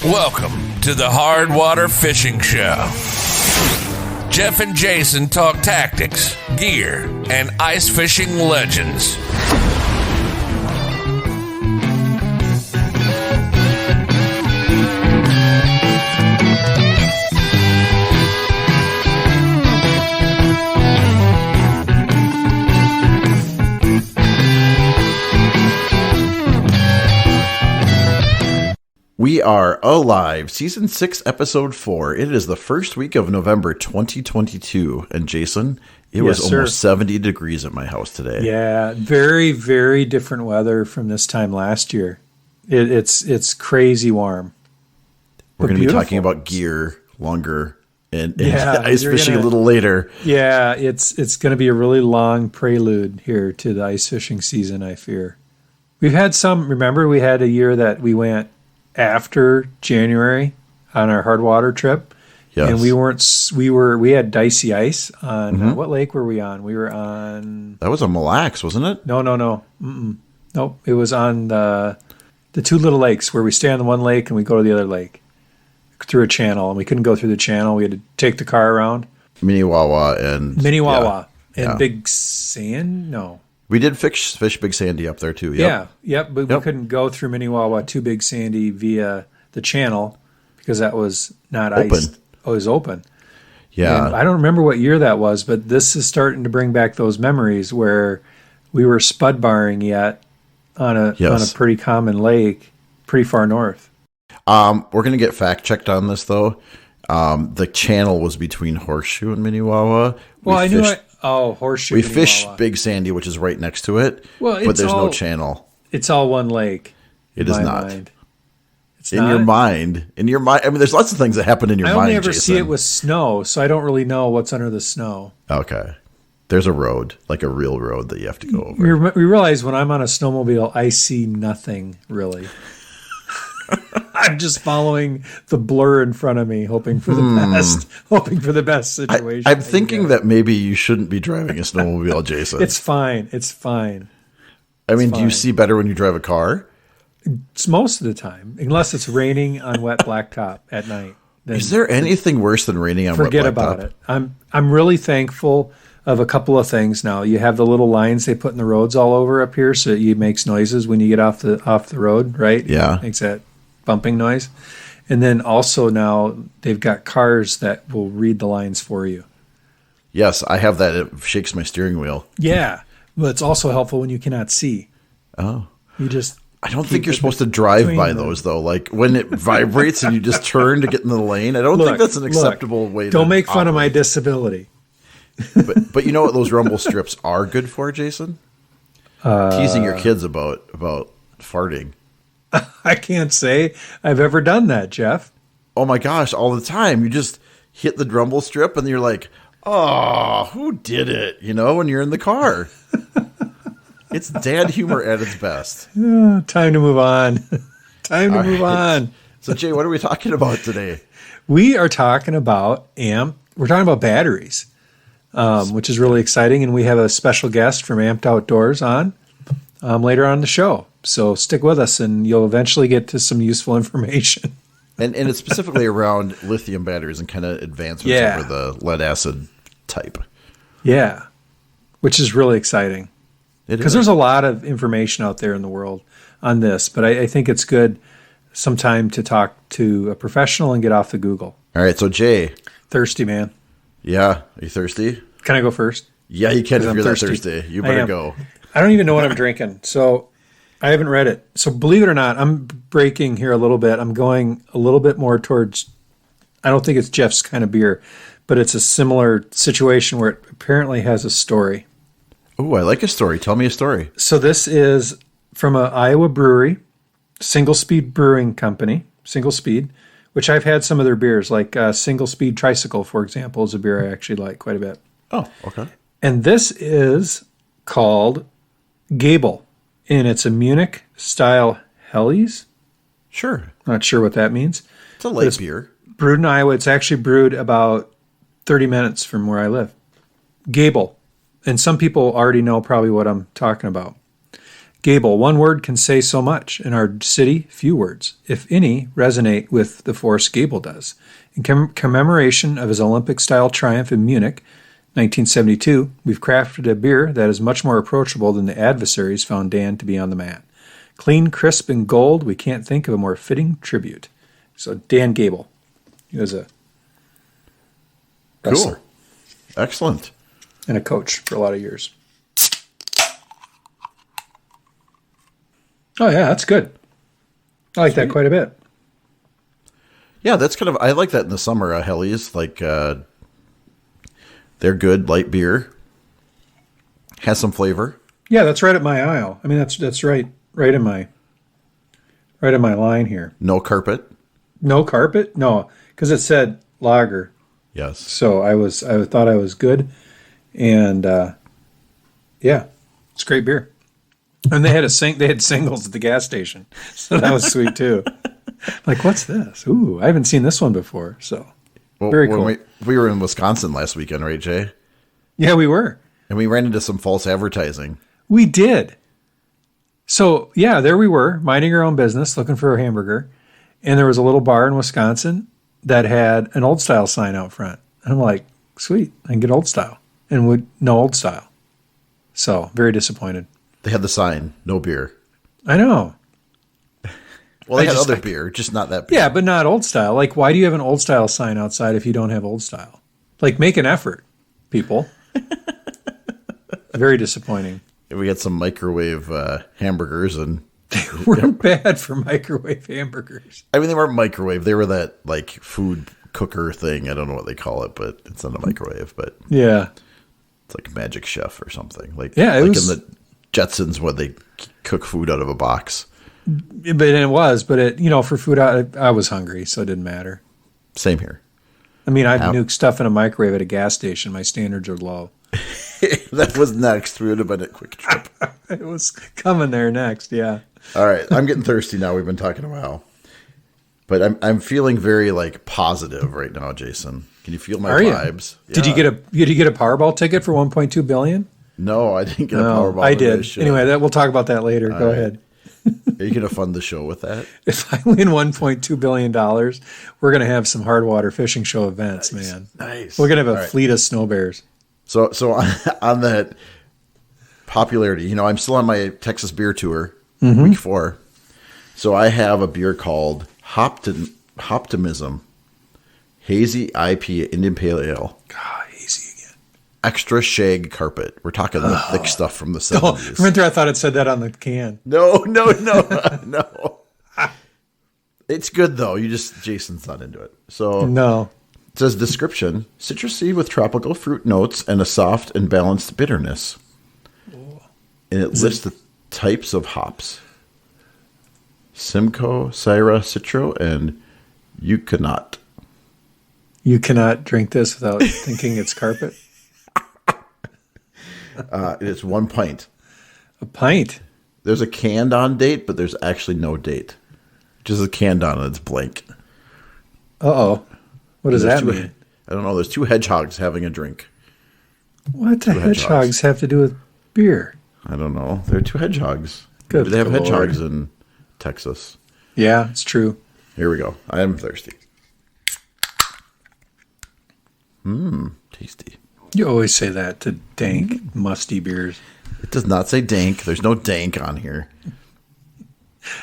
Welcome to the Hard Water Fishing Show. Jeff and Jason talk tactics, gear, and ice fishing legends. We are alive. Season 6, Episode 4. It is the first week of November 2022. And Jason, it was almost 70 degrees at my house today. Yeah, very, very different weather from this time last year. It's crazy warm. We're going to be talking about gear longer and Yeah, ice fishing a little later. Yeah, it's going to be a really long prelude here to the ice fishing season, I fear. We've had some, remember we had a year that we went after January on our hard water trip. Yes. And we had dicey ice on, what lake were we on? We were on... That was a Mille Lacs, wasn't it? No. Nope. It was on the two little lakes where we stay on the one lake and we go to the other lake through a channel. And we couldn't go through the channel. We had to take the car around. Minnewawa and Big Sand? No. We did fish Big Sandy up there too. Yep. But we couldn't go through Minnewawa to Big Sandy via the channel because that was not ice. Oh, it was open. Yeah. And I don't remember what year that was, but this is starting to bring back those memories where we were spud barring yet on a pretty common lake, pretty far north. We're going to get fact checked on this though. The channel was between Horseshoe and Minnewawa. Horseshoe. We fished Big Sandy, which is right next to it. Well, but there's no channel. It's all one lake. It is not. It's in your mind. I mean, there's lots of things that happen in your mind. I only ever Jason. see it with snow, so I don't really know what's under the snow. Okay. There's a road, like a real road that you have to go over. We realize when I'm on a snowmobile, I see nothing really. I'm just following the blur in front of me, hoping for the best situation. I'm thinking that maybe you shouldn't be driving a snowmobile, Jason. It's fine. I mean, do you see better when you drive a car? It's most of the time, unless it's raining on wet blacktop at night. Is there anything worse than raining on wet blacktop? Forget about it. I'm really thankful of a couple of things now. You have the little lines they put in the roads all over up here, so it makes noises when you get off the road, right? Yeah, it makes that bumping noise. And then also now they've got cars that will read the lines for you. Yes, I have that. It shakes my steering wheel. Yeah, but it's also helpful when you cannot see. Oh, I don't think you're supposed to drive by those though. Like when it vibrates and you just turn to get in the lane. I don't think that's an acceptable way. Don't make fun of my disability. But you know what those rumble strips are good for, Jason? Teasing your kids about farting. I can't say I've ever done that, Jeff. Oh my gosh, all the time. You just hit the rumble strip and you're like, oh, who did it? You know, when you're in the car. It's dad humor at its best. Time to move on. Move on. So, Jay, what are we talking about today? We are talking about batteries, which is really exciting. And we have a special guest from Amped Outdoors on later on in the show. So stick with us and you'll eventually get to some useful information. And it's specifically around lithium batteries and kind of advancements over the lead acid type. Yeah, which is really exciting. Because there's a lot of information out there in the world on this, but I think it's good sometime to talk to a professional and get off the Google. All right, so Jay. Thirsty, man. Yeah, are you thirsty? Can I go first? Yeah, you can if you're that thirsty. You better go. I don't even know what I'm drinking, so I haven't read it. So believe it or not, I'm breaking here a little bit. I'm going a little bit more towards, I don't think it's Jeff's kind of beer, but it's a similar situation where it apparently has a story. Oh, I like a story. Tell me a story. So this is from an Iowa brewery, Single Speed Brewing Company, Single Speed, which I've had some of their beers, like Single Speed Tricycle, for example, is a beer I actually like quite a bit. Oh, okay. And this is called Gable, and it's a Munich-style Helles. Sure. Not sure what that means. It's a light beer. Brewed in Iowa. It's actually brewed about 30 minutes from where I live. Gable. And some people already know probably what I'm talking about. Gable, one word can say so much. In our city, few words, if any, resonate with the force Gable does. In commemoration of his Olympic-style triumph in Munich, 1972, we've crafted a beer that is much more approachable than the adversaries found Dan to be on the mat. Clean, crisp, and gold, we can't think of a more fitting tribute. So Dan Gable, he was a wrestler. Cool. Excellent. And a coach for a lot of years. Oh, yeah, that's good. I like that quite a bit. Yeah, that's kind of, I like that in the summer, Hellies. Like, they're good, light beer. Has some flavor. Yeah, that's right at my aisle. I mean, that's right in my line here. No carpet. No carpet? No, because it said lager. Yes. So I thought I was good. And, yeah, it's great beer. And they had singles at the gas station, so that was sweet too. Like, what's this? Ooh, I haven't seen this one before. So very cool. We were in Wisconsin last weekend, right, Jay? Yeah, we were, and we ran into some false advertising. We did. So yeah, there we were, minding our own business, looking for a hamburger, and there was a little bar in Wisconsin that had an old style sign out front. And I'm like, sweet, I can get old style, and no old style. So very disappointed. They had the sign, no beer. I know. Well, they had other beer, just not that beer. Yeah, but not old style. Like, why do you have an old style sign outside if you don't have old style? Like, make an effort, people. Very disappointing. We had some microwave hamburgers, and they weren't bad for microwave hamburgers. I mean, they weren't microwave. They were that like food cooker thing. I don't know what they call it, but it's not a microwave. But yeah, it's like Magic Chef or something. Like yeah, in the Jetsons when they cook food out of a box. But it was, for food, I was hungry, so it didn't matter. Same here. I mean, I've nuked stuff in a microwave at a gas station. My standards are low. That was next. We would have been at Quick Trip. It was coming there next, yeah. All right, I'm getting thirsty now. We've been talking a while. But I'm feeling very like positive right now, Jason. Can you feel my vibes? Yeah. Did you get a Powerball ticket for $1.2 billion? No, I didn't get a Powerball. I did. Anyway, we'll talk about that later. Go ahead. Are you going to fund the show with that? If I win $1.2 billion, we're going to have some hard water fishing show events, man. Nice. We're going to have a fleet of snow bears. So on that popularity, I'm still on my Texas beer tour, week 4. So I have a beer called Hoptimism Hazy IPA Indian Pale Ale. God, hazy again. Extra shag carpet. We're talking the thick stuff from the 70s. Remember, I thought it said that on the can. No. It's good though. Jason's not into it. So no. It says description: citrusy with tropical fruit notes and a soft and balanced bitterness. And it lists the types of hops: Simcoe, Syrah, Citro, and Euconaut. You cannot drink this without thinking it's carpet. It's 1 pint. A pint? There's a canned on date, but there's actually no date. Just a canned on and it's blank. Uh-oh. What does that mean? I don't know. There's 2 hedgehogs having a drink. What do hedgehogs have to do with beer? I don't know. There are 2 hedgehogs. Good. Maybe they have hedgehogs in Texas. Yeah, it's true. Here we go. I am thirsty. Tasty. You always say that to dank, musty beers. It does not say dank. There's no dank on here.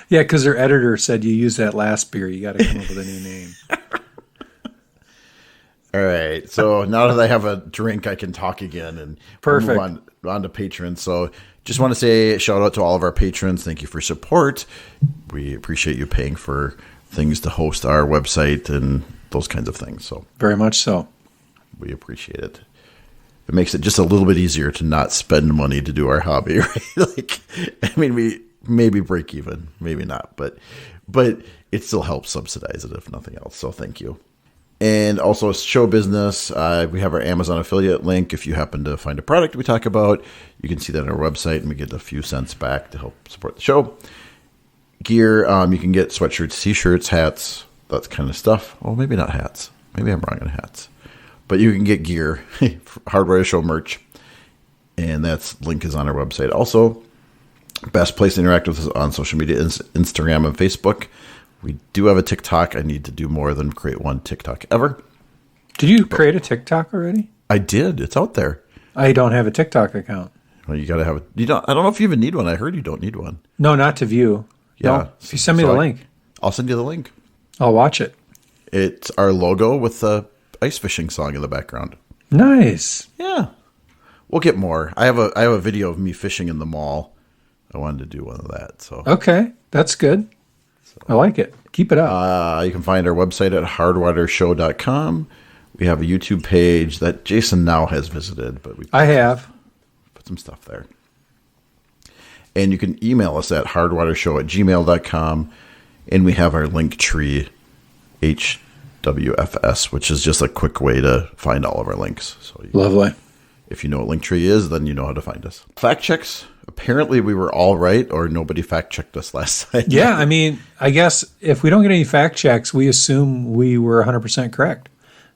Yeah, because their editor said you use that last beer. You got to come up with a new name. All right. So now that I have a drink, I can talk again and Perfect. move on to patrons. So just want to say shout out to all of our patrons. Thank you for support. We appreciate you paying for things to host our website and those kinds of things. So very much so. We appreciate it. It makes it just a little bit easier to not spend money to do our hobby, right? We maybe break even, maybe not, but it still helps subsidize it if nothing else. So thank you. And also show business. We have our Amazon affiliate link. If you happen to find a product we talk about, you can see that on our website and we get a few cents back to help support the show. Gear, you can get sweatshirts, t-shirts, hats, that kind of stuff. Well, maybe not hats. Maybe I'm wrong on hats. But you can get gear, Hardware Show merch, and that's link is on our website. Also, Best place to interact with us on social media is Instagram and Facebook. We do have a TikTok. I need to do more than create one TikTok ever. Did you create a TikTok already? I did. It's out there. I don't have a TikTok account. Well, you got to have it. You don't. I don't know if you even need one. I heard you don't need one. No, not to view. Yeah. No, if you send me the link, I'll send you the link. I'll watch it. It's our logo with the ice fishing song in the background. Nice. Yeah. We'll get more. I have a video of me fishing in the mall. I wanted to do one of that. So okay, that's good. I like it. Keep it up. You can find our website at hardwatershow.com. We have a YouTube page that Jason now has visited, but we I have put some stuff there. And you can email us at hardwatershow@gmail.com. And we have our link tree, HWFS, which is just a quick way to find all of our links. So lovely. If you know what Linktree is, then you know how to find us. Fact checks. Apparently we were all right, or nobody fact checked us last time. Yeah, I mean, I guess if we don't get any fact checks, we assume we were 100% correct.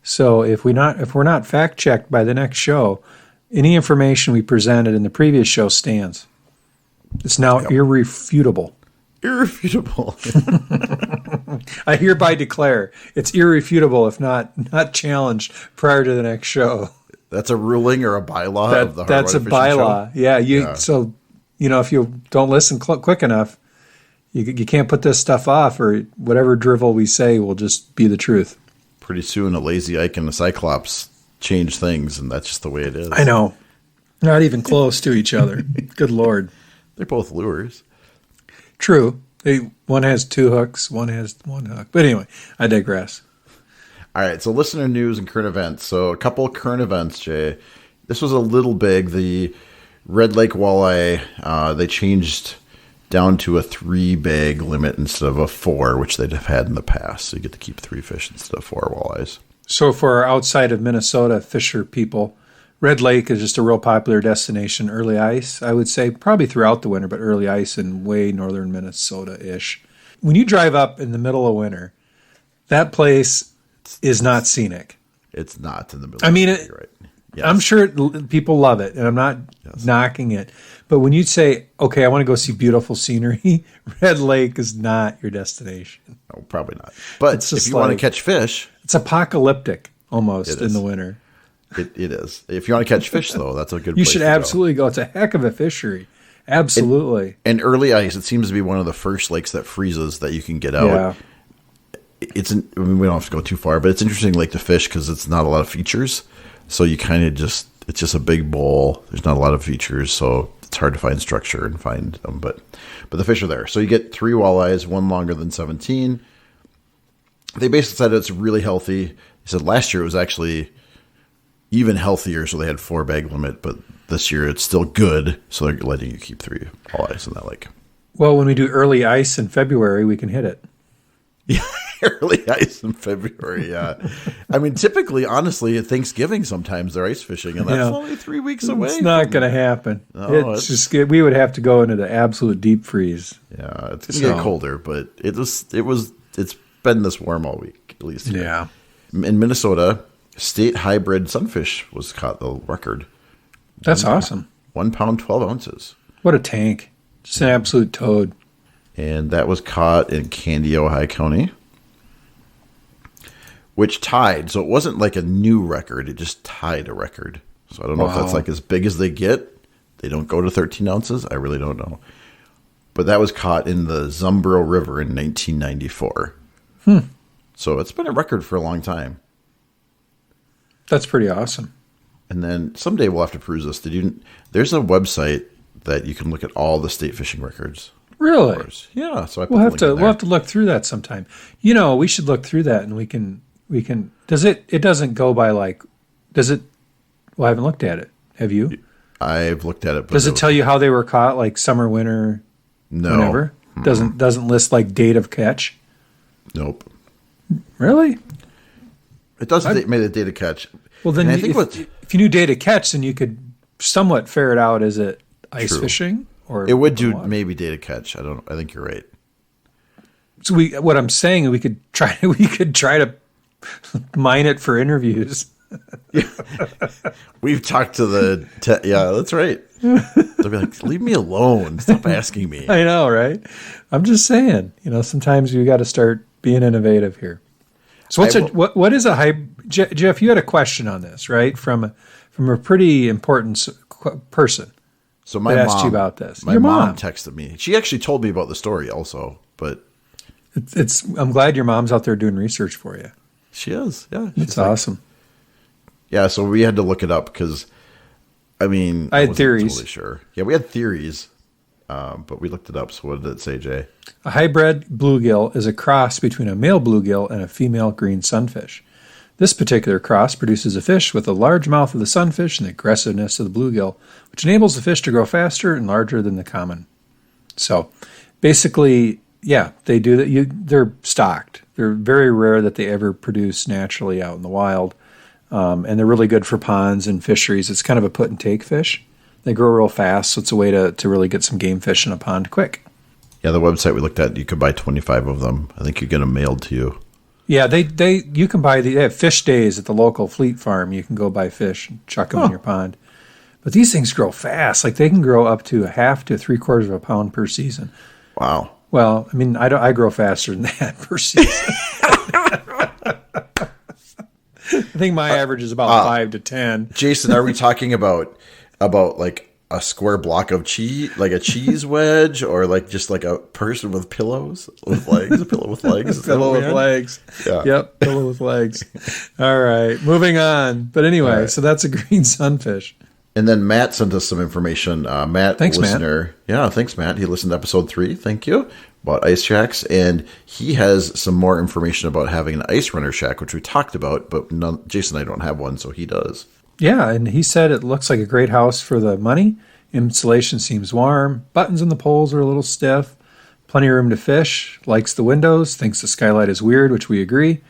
So if we're not fact checked by the next show, any information we presented in the previous show stands. It's now irrefutable. Irrefutable. I hereby declare it's irrefutable if not challenged prior to the next show. That's a ruling or a bylaw of the That's a bylaw. Show? Yeah, So, if you don't listen quick enough, you can't put this stuff off, or whatever drivel we say will just be the truth. Pretty soon, a lazy Ike and a Cyclops change things, and that's just the way it is. I know. Not even close to each other. Good Lord. They're both lures. True. One has two hooks, one has one hook. But anyway, I digress. All right, so listener news and current events. So a couple of current events, Jay. This was a little big. The Red Lake walleye, they changed down to a 3-bag limit instead of a 4, which they'd have had in the past. So you get to keep 3 fish instead of 4 walleyes. So for our outside of Minnesota fisher people, Red Lake is just a real popular destination. Early ice, I would say, probably throughout the winter, but early ice in way northern Minnesota-ish. When you drive up in the middle of winter, that place is not scenic. It's not in the middle. I mean, right. Yes. I'm sure people love it, and I'm not knocking it. But when you say, okay, I want to go see beautiful scenery, Red Lake is not your destination. No, probably not. But if you want to catch fish... It's apocalyptic almost in the winter. It is. If you want to catch fish, though, that's a good place to go. You should absolutely go. It's a heck of a fishery. Absolutely. And early ice, it seems to be one of the first lakes that freezes that you can get out. Yeah. We don't have to go too far, but it's interesting lake to fish because it's not a lot of features. So you kind of it's just a big bowl. There's not a lot of features, so it's hard to find structure and find them. But the fish are there. So you get 3 walleyes, one longer than 17. They basically said it's really healthy. They said last year it was actually even healthier, so they had 4-bag limit, but this year it's still good, so they're letting you keep 3 walleyes in that lake. Well, when we do early ice in February, we can hit it. Yeah, early ice in February, yeah. I mean, typically, honestly, at Thanksgiving sometimes they're ice fishing, and that's only 3 weeks away. It's not going to happen. No, we would have to go into the absolute deep freeze. Yeah, it's going to get colder, but it's been this warm all week, at least here. Yeah. In Minnesota, state hybrid sunfish was caught the record. That's awesome. 1 pound, 12 ounces. What a tank. Just an absolute toad. And that was caught in Candy, Ohio County, which tied. So it wasn't like a new record. It just tied a record. So I don't know if that's like as big as they get. They don't go to 13 ounces. I really don't know. But that was caught in the Zumbro River in 1994. So it's been a record for a long time. That's pretty awesome. And then someday we'll have to peruse this. There's a website that you can look at all the state fishing records. Really? Yeah. So we'll have to look through that sometime. We should look through that, and we can. Does it? It doesn't go by like. Does it? Well, I haven't looked at it. Have you? I've looked at it. But does it tell you how they were caught? Like summer, winter, whenever? Doesn't list like date of catch. Nope. Really? It doesn't make the date of catch. Well, then if you knew date of catch, then you could somewhat ferret out, is it ice fishing? Or it would do maybe date of catch. I think you're right. So what I'm saying is we could try to mine it for interviews. We've talked to yeah, that's right. They'll be like, leave me alone. Stop asking me. I know, right? I'm just saying, sometimes you got to start being innovative here. So what is a hybrid? Jeff, you had a question on this, right? From a pretty important person. So my that mom asked you about this. My Your mom texted me. She actually told me about the story also, but I'm glad your mom's out there doing research for you. she is. Yeah. It's awesome. Yeah, so we had to look it up because, I had wasn't theories. Totally sure. Yeah, we had theories, but we looked it up. So what did it say, Jay? A hybrid bluegill is a cross between a male bluegill and a female green sunfish. This particular cross produces a fish with the large mouth of the sunfish and the aggressiveness of the bluegill, which enables the fish to grow faster and larger than the common. So, basically, yeah, they do that. They're stocked. They're very rare that they ever produce naturally out in the wild. And they're really good for ponds and fisheries. It's kind of a put and take fish. They grow real fast, so it's a way to really get some game fish in a pond quick. Yeah, the website we looked at, you could buy 25 of them. I think you get them mailed to you. Yeah, you can buy they have fish days at the local fleet farm. You can go buy fish and chuck them in your pond. But these things grow fast. Like they can grow up to 1/2 to 3/4 of a pound per season. Wow. Well, I grow faster than that per season. I think my average is about 5 to 10. Jason, are we talking about like a square block of cheese, like a cheese wedge, or like just like a person with pillows with legs, a pillow with legs? Is Pillow with legs. Yeah. Yep, pillow with legs. All right, moving on. But anyway, so that's a green sunfish. And then Matt sent us some information. Matt, thanks, listener. Matt. Yeah, thanks, Matt. He listened to episode 3. Thank you. About ice shacks. And he has some more information about having an ice runner shack, which we talked about, but Jason and I don't have one, so he does. Yeah, and he said it looks like a great house for the money. Insulation seems warm. Buttons in the poles are a little stiff. Plenty of room to fish. Likes the windows. Thinks the skylight is weird, which we agree.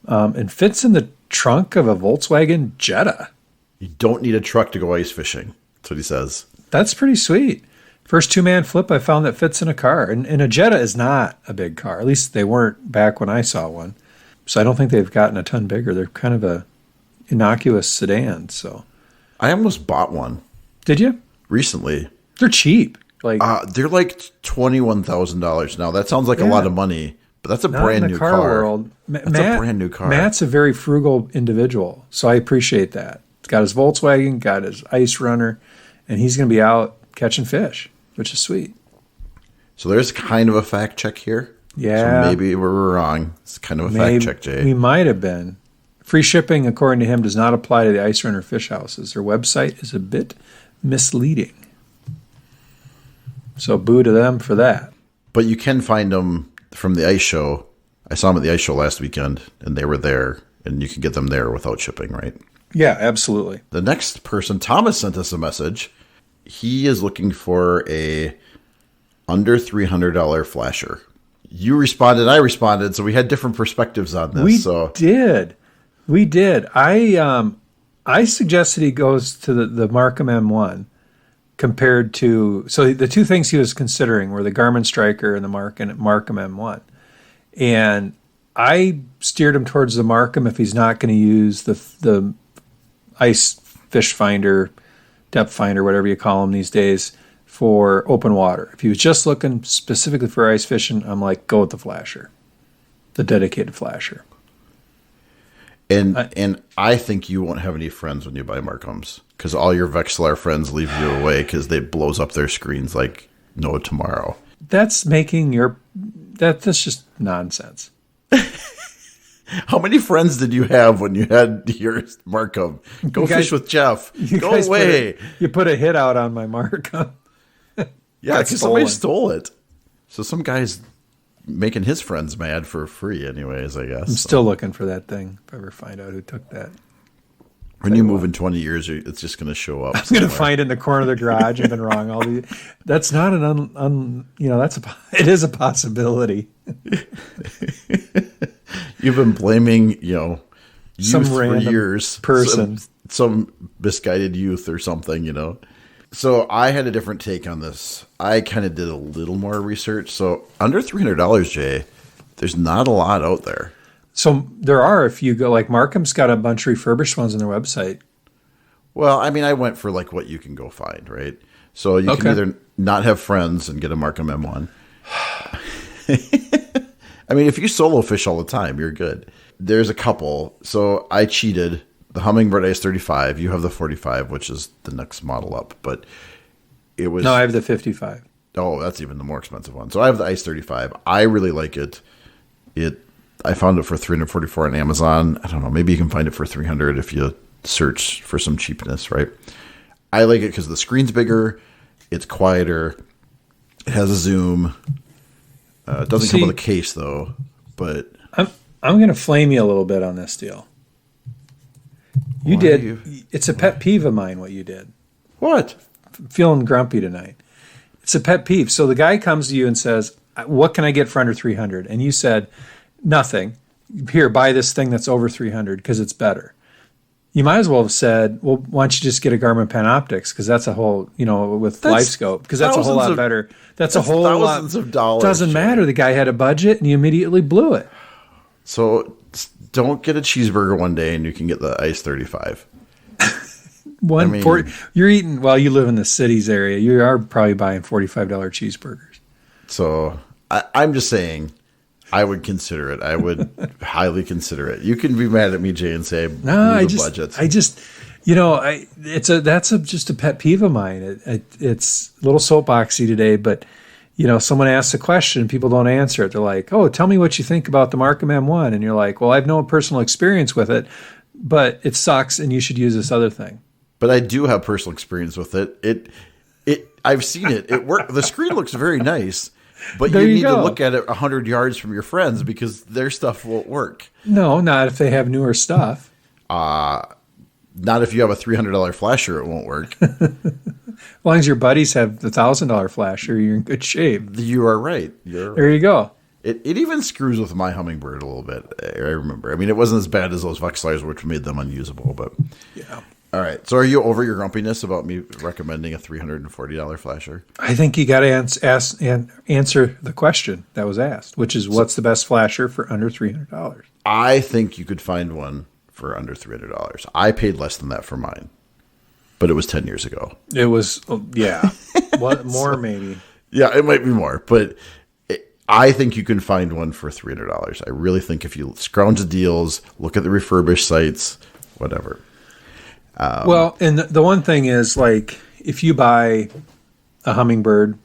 And fits in the trunk of a Volkswagen Jetta. You don't need a truck to go ice fishing. That's what he says. That's pretty sweet. First 2-man flip I found that fits in a car. And a Jetta is not a big car. At least they weren't back when I saw one. So I don't think they've gotten a ton bigger. They're kind of a innocuous sedan. So I almost bought one. Did you? Recently. They're cheap. They're like $21,000 now. That sounds like a lot of money, but that's a brand new car. World. That's a brand new car. Matt's a very frugal individual, so I appreciate that. He's got his Volkswagen, got his ice runner, and he's going to be out catching fish, which is sweet. So there's kind of a fact check here. Yeah. So maybe we're wrong. It's kind of a fact check, Jay. We might have been. Free shipping, according to him, does not apply to the ice runner fish houses. Their website is a bit misleading. So boo to them for that. But you can find them from the ice show. I saw them at the ice show last weekend, and they were there, and you can get them there without shipping, right? Yeah, absolutely. The next person, Thomas, sent us a message. He is looking for a under $300 flasher. You responded, I responded, so we had different perspectives on this. We did. I suggested he goes to the Markham M1 compared to... So the two things he was considering were the Garmin Striker and the Markham M1. And I steered him towards the Markham if he's not going to use the ice fish finder, depth finder, whatever you call them these days, for open water. If he was just looking specifically for ice fishing, I'm like, go with the flasher, the dedicated flasher. And I think you won't have any friends when you buy Markhams because all your Vexilar friends leave you away because they blows up their screens like no tomorrow. That's that's just nonsense. How many friends did you have when you had your Markham? Go fish with Jeff. Go away. You put a hit out on my Markham. Yeah, because somebody stole it. So some guy's making his friends mad for free anyways, I guess. I'm still looking for that thing if I ever find out who took that. When you move in 20 years, it's just going to show up. I'm going to find it in the corner of the garage. I've been wrong. That's not it is a possibility. You've been blaming, youth some for years. Person. Some misguided youth or something, So I had a different take on this. I kind of did a little more research. So under $300, Jay, there's not a lot out there. So there are, if you go, like Markham's got a bunch of refurbished ones on their website. Well, I mean, I went for like what you can go find, right? So you can either not have friends and get a Markham M1. I mean, if you solo fish all the time, you're good. There's a couple. So I cheated. The Humminbird Ice 35. You have the 45, which is the next model up. But it was... No, I have the 55. Oh, that's even the more expensive one. So I have the Ice 35. I really like it. I found it for $344 on Amazon. I don't know. Maybe you can find it for $300 if you search for some cheapness, right? I like it because the screen's bigger. It's quieter. It has a zoom. It doesn't come with a case, though. But I'm going to flame you a little bit on this deal. It's a pet peeve of mine, what you did. What? Feeling grumpy tonight. It's a pet peeve. So the guy comes to you and says, what can I get for under 300? And you said, nothing. Here, buy this thing that's over 300 because it's better. You might as well have said, well, why don't you just get a Garmin Panoptix? Because that's a whole, with LifeScope, because that's a whole lot better. That's a whole lot. Thousands of dollars. Doesn't matter. The guy had a budget and he immediately blew it. So don't get a cheeseburger one day and you can get the Ice 35. You're eating, well, you live in the cities area. You are probably buying $45 cheeseburgers. So I'm just saying, I would consider it. I would highly consider it. You can be mad at me, Jay, and say, budgets. That's just a pet peeve of mine. It's a little soapboxy today, but someone asks a question, people don't answer it. They're like, oh, tell me what you think about the Markham M1. And you're like, well, I have no personal experience with it, but it sucks and you should use this other thing. But I do have personal experience with it. I've seen it. It worked. The screen looks very nice, but you need to look at it 100 yards from your friends because their stuff won't work. No, not if they have newer stuff. Not if you have a $300 flasher, it won't work. As long as your buddies have the $1,000 flasher, you're in good shape. You are right. There you go. It even screws with my Humminbird a little bit. I remember. I mean, it wasn't as bad as those Vexilars, which made them unusable. But yeah. All right. So are you over your grumpiness about me recommending a $340 flasher? I think you got to answer the question that was asked, which is what's the best flasher for under $300? I think you could find one for under $300. I paid less than that for mine, but it was 10 years ago. It was, yeah. What more, maybe? Yeah, it might be more, but I think you can find one for $300. I really think if you scrounge the deals, look at the refurbished sites, whatever. Well, and the one thing is, like, if you buy a Humminbird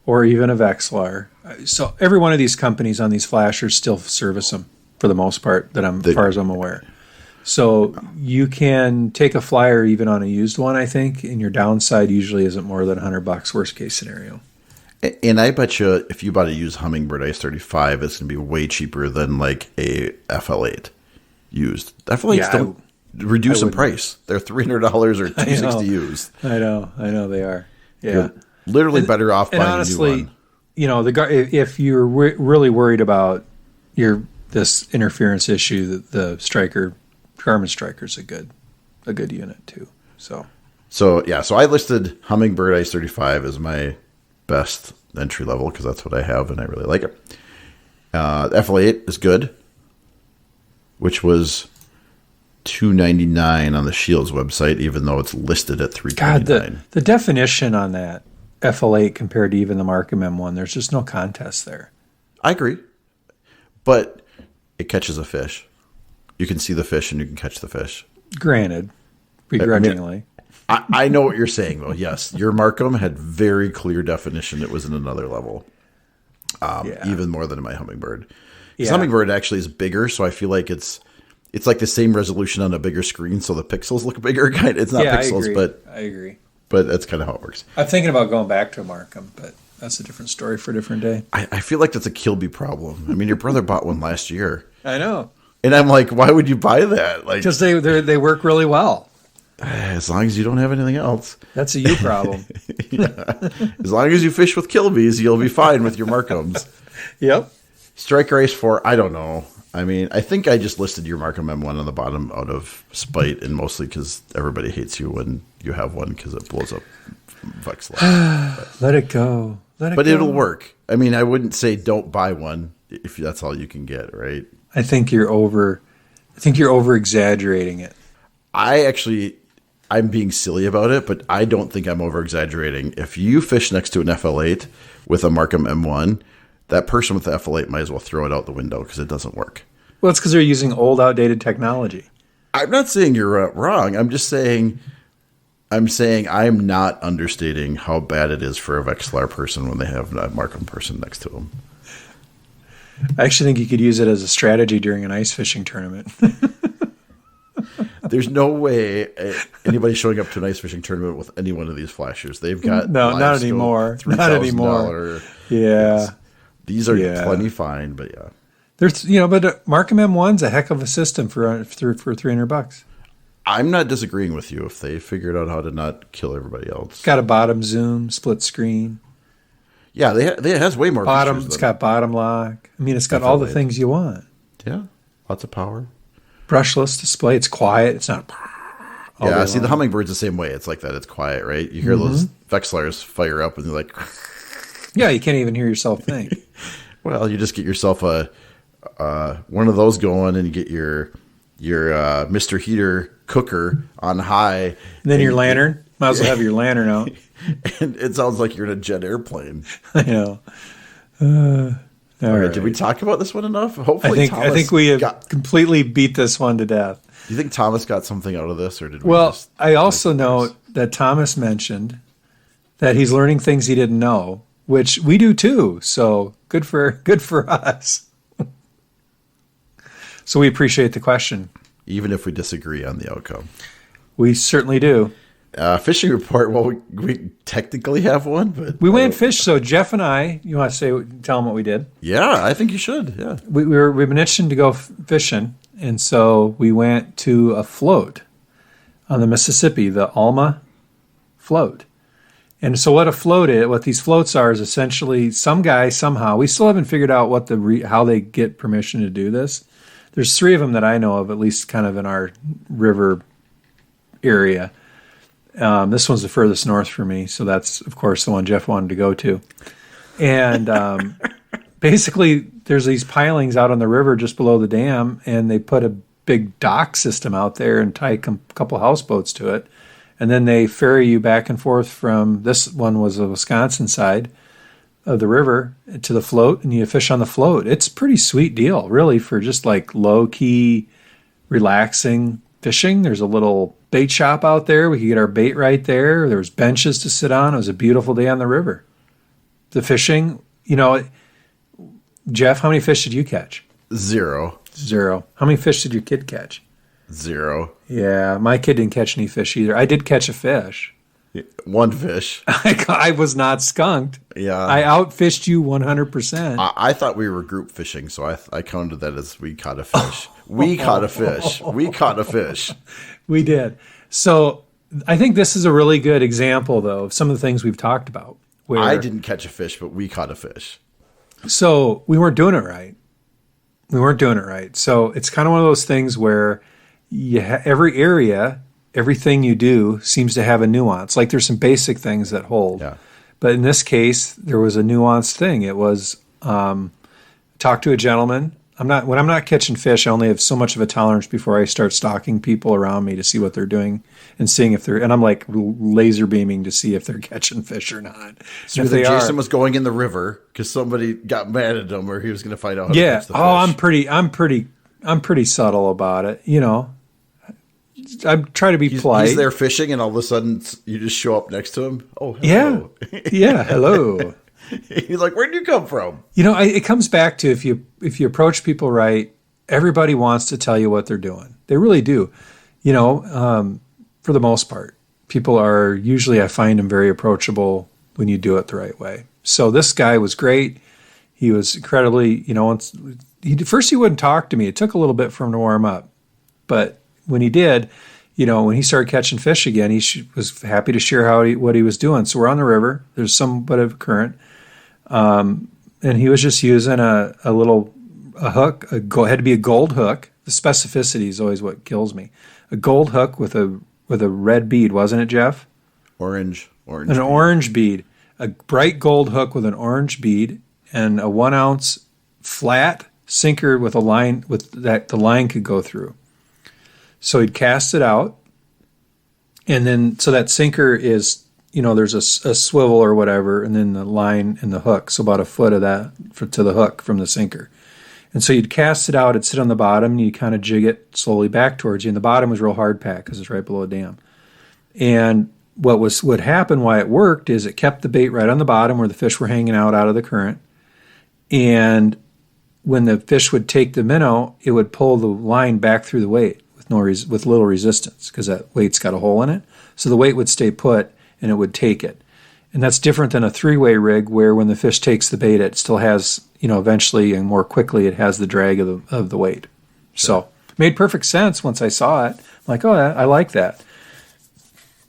or even a Vexilar, so every one of these companies on these flashers still service them for the most part, as far as I'm aware. So you can take a flyer even on a used one, I think, and your downside usually isn't more than $100, worst case scenario. And I bet you if you bought a used Humminbird Ice 35, it's going to be way cheaper than like a FL8 used. FL8s don't reduce in price. They're $300 or $260 used. I know they are. Yeah, you're literally better off buying honestly, a new one. If you're really worried about this interference issue, the Garmin Striker's a good unit too. So I listed Humminbird Ice 35 as my best entry level because that's what I have and I really like it. The FL8 is good, which was $299 on the Shields website, even though it's listed at $329. God, the definition on that FL8 compared to even the Markham M1, there's just no contest there. I agree, but it catches a fish. You can see the fish and you can catch the fish. Granted, begrudgingly. I know what you're saying, though. Yes, your Markham had very clear definition. It was in another level, even more than my Humminbird. Yeah. Humminbird actually is bigger, so I feel like it's like the same resolution on a bigger screen, so the pixels look bigger. It's not pixels, but I agree. But that's kind of how it works. I'm thinking about going back to a Markham, but that's a different story for a different day. I feel like that's a Kilby problem. I mean, your brother bought one last year. I know. And I'm like, why would you buy that? Because they work really well. As long as you don't have anything else. That's a you problem. Yeah. As long as you fish with Kilbys, you'll be fine with your Markhams. Yep. Striker Ice 4, I don't know. I mean, I think I just listed your Markham M1 on the bottom out of spite and mostly because everybody hates you when you have one because it blows up Vexilar. Let it go. But it'll work. I mean, I wouldn't say don't buy one if that's all you can get, right? I think you're over exaggerating it. I actually I'm being silly about it, but I don't think I'm over exaggerating. If you fish next to an FL8 with a Markham M1, that person with the FL8 might as well throw it out the window because it doesn't work. Well, it's because they're using old, outdated technology. I'm not saying you're wrong. I'm just saying I'm not understating how bad it is for a Vexilar person when they have a Markham person next to them. I actually think you could use it as a strategy during an ice fishing tournament. There's no way anybody showing up to an ice fishing tournament with any one of these flashers. They've got not anymore. Not anymore. Yeah, these are plenty fine, but yeah. There's but Markham M1's a heck of a system for $300. I'm not disagreeing with you if they figured out how to not kill everybody else. It's got a bottom zoom, split screen. Yeah, it has way more bottom. It's got bottom lock. I mean, it's got all the things you want. Yeah, lots of power. Brushless display. It's quiet. It's not. Yeah, see, the Hummingbird's the same way. It's like that. It's quiet, right? You hear those Vexilars fire up, and you're like, yeah, you can't even hear yourself think. Well, you just get yourself a one of those going, and you get your Mr. Heater cooker on high. And then your lantern. Might as well have your lantern out. And it sounds like you're in a jet airplane. I know. All right. Did we talk about this one enough? Hopefully, I think we have completely beat this one to death. Do you think Thomas got something out of this, or did we? Well, I also know that Thomas mentioned that he's learning things he didn't know, which we do too. So good for us. So we appreciate the question, even if we disagree on the outcome. We certainly do. Fishing report. Well, we technically have one, but we went fish. So Jeff and I, you want to tell them what we did? Yeah, I think you should. Yeah, we've been itching to go fishing, and so we went to a float on the Mississippi, the Alma float. And so what these floats are is essentially some guy somehow. We still haven't figured out how they get permission to do this. There's 3 of them that I know of, at least kind of in our river area. This one's the furthest north for me, so that's, of course, the one Jeff wanted to go to. And basically, there's these pilings out on the river just below the dam, and they put a big dock system out there and tie a couple houseboats to it. And then they ferry you back and forth from, this one was the Wisconsin side of the river, to the float, and you fish on the float. It's a pretty sweet deal, really, for just like low-key, relaxing fishing. There's a little bait shop out there. We could get our bait right there. There was benches to sit on. It was a beautiful day on the river. The fishing, Jeff, how many fish did you catch? 0. How many fish did your kid catch? 0. Yeah, my kid didn't catch any fish either. I did catch a fish. 1 fish. I was not skunked. Yeah. I outfished you 100%. I thought we were group fishing, so I counted that as we caught a fish. We caught a fish. We caught a fish. We did. So I think this is a really good example, though, of some of the things we've talked about. Where I didn't catch a fish, but we caught a fish. So we weren't doing it right. So it's kind of one of those things where every area, everything you do seems to have a nuance. Like there's some basic things that hold. Yeah. But in this case, there was a nuanced thing. It was talk to a gentleman. When I'm not catching fish, I only have so much of a tolerance before I start stalking people around me to see what they're doing and seeing if they're, and I'm like laser beaming to see if they're catching fish or not. So if Jason was going in the river because somebody got mad at him, or he was going to find out how to catch the fish. I'm pretty subtle about it. I try to be polite. He's there fishing, and all of a sudden you just show up next to him. Oh, hello. Yeah, hello. He's like, "Where'd you come from?" It comes back to if you approach people right, everybody wants to tell you what they're doing. They really do. For the most part, people are usually, I find them very approachable when you do it the right way. So this guy was great. He was incredibly, first he wouldn't talk to me. It took a little bit for him to warm up, but when he did, when he started catching fish again, he was happy to share what he was doing. So we're on the river. There's somewhat of a current. And he was just using a hook. Had to be a gold hook. The specificity is always what kills me. A gold hook with a red bead, wasn't it, Jeff? Orange. An bead. Orange bead. A bright gold hook with an orange bead and a 1 ounce flat sinker with a line the line could go through. So he'd cast it out, And then, so that sinker is, there's a swivel or whatever, and then the line and the hook. So about a foot of that to the hook from the sinker. And so you'd cast it out, it'd sit on the bottom, and you kind of jig it slowly back towards you. And the bottom was real hard packed because it's right below a dam. And what happened, why it worked, is it kept the bait right on the bottom where the fish were hanging out of the current. And when the fish would take the minnow, it would pull the line back through the weight with little resistance because that weight's got a hole in it. So the weight would stay put and it would take it. And that's different than a three-way rig where when the fish takes the bait, it still has, eventually and more quickly, it has the drag of the weight. Sure. So it made perfect sense once I saw it. I'm like, oh, I like that.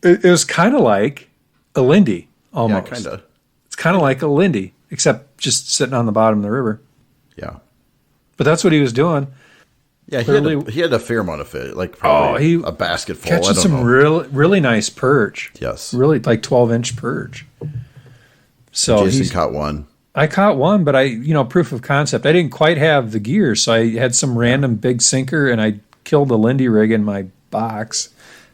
It was kind of like a Lindy almost. Yeah, kind of. It's kind of like a Lindy, except just sitting on the bottom of the river. Yeah. But that's what he was doing. Yeah, he had a fair amount of fish, like probably a basket full. Catching some really nice perch. Yes. Really like 12-inch perch. So Jason caught one. I caught one, but proof of concept. I didn't quite have the gear, so I had some random big sinker, and I killed a Lindy rig in my box.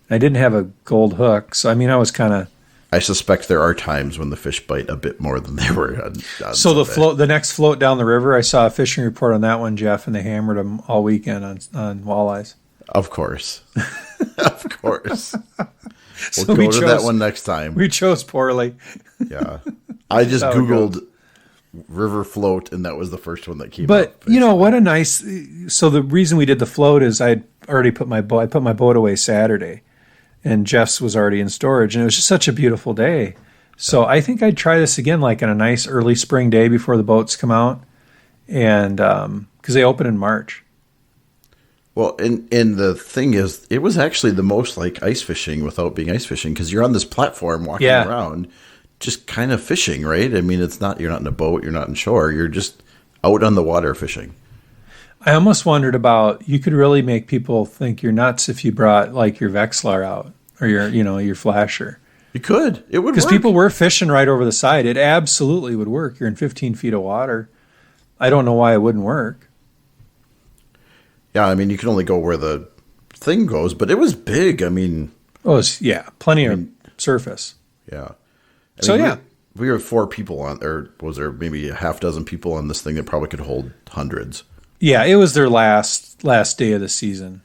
I didn't have a gold hook, so I was kind of... I suspect there are times when the fish bite a bit more than they were on So Sunday. the next float down the river, I saw a fishing report on that one, Jeff, and they hammered them all weekend on walleyes. Of course. Of course. So We'll go to that one next time. We chose poorly. Yeah. I just Googled river float, and that was the first one that came up. But, what a nice... So the reason we did the float is I put my boat away Saturday. And Jeff's was already in storage, and it was just such a beautiful day. So I think I'd try this again, like on a nice early spring day before the boats come out, and because they open in March. Well, and the thing is, it was actually the most like ice fishing without being ice fishing, because you're on this platform walking around, just kind of fishing, right? I mean, you're not in a boat, you're not in shore, you're just out on the water fishing. I almost wondered about, you could really make people think you're nuts if you brought like your Vexlar out or your flasher. You could. It would work. Because people were fishing right over the side. It absolutely would work. You're in 15 feet of water. I don't know why it wouldn't work. Yeah, I mean, you can only go where the thing goes, but it was big. I mean... plenty of surface. Yeah. We were 4 people on, or was there maybe a half dozen people on this thing that probably could hold hundreds? Yeah, it was their last day of the season.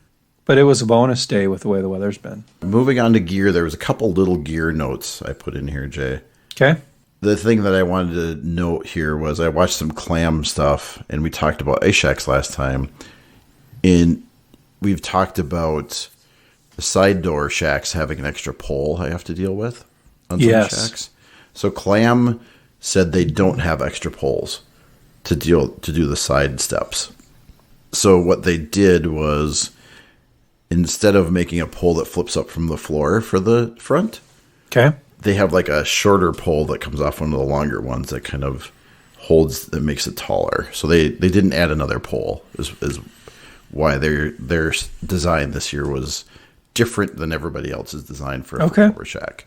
But it was a bonus day with the way the weather's been. Moving on to gear, there was a couple little gear notes I put in here, Jay. Okay. The thing that I wanted to note here was I watched some clam stuff, and we talked about ice shacks last time. And we've talked about the side door shacks having an extra pole I have to deal with on some shacks. So Clam said they don't have extra poles to do the side steps. So what they did was, instead of making a pole that flips up from the floor for the front, they have like a shorter pole that comes off one of the longer ones that kind of that makes it taller. So they didn't add another pole. Is why their design this year was different than everybody else's design for a floor shack.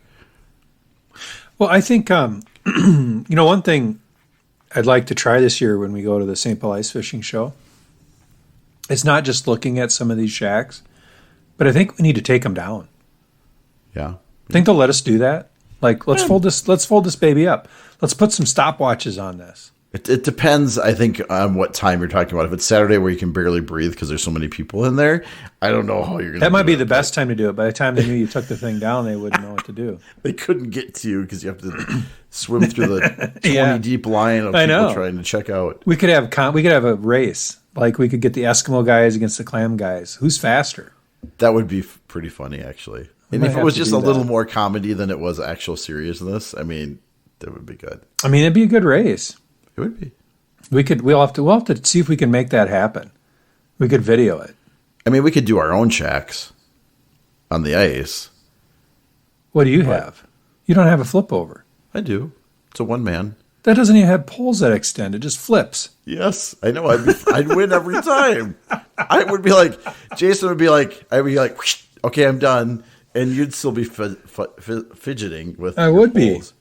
Well, I think one thing I'd like to try this year when we go to the St. Paul Ice Fishing Show, it's not just looking at some of these shacks, but I think we need to take them down. Yeah. Think they'll let us do that? Like, let's fold this baby up. Let's put some stopwatches on this. It depends, I think, on what time you're talking about. If it's Saturday where you can barely breathe because there's so many people in there, I don't know how you're going to. That might be the best time to do it. By the time they knew you took the thing down, they wouldn't know what to do. They couldn't get to you because you have to swim through the 20 deep line of people trying to check out. We could have a race. Like, we could get the Eskimo guys against the clam guys. Who's faster? That would be pretty funny, actually. And if it was just a little more comedy than it was actual seriousness, I mean, that would be good. I mean, it'd be a good race. It would be. We'll have to see if we can make that happen. We could video it. I mean, we could do our own shacks on the ice. What do you have? You don't have a flip over. I do. It's a one man. That doesn't even have poles that extend. It just flips. Yes, I know. I'd win every time. I would be like, Jason would be like, I'd be like, okay, I'm done, and you'd still be fidgeting with. I would poles,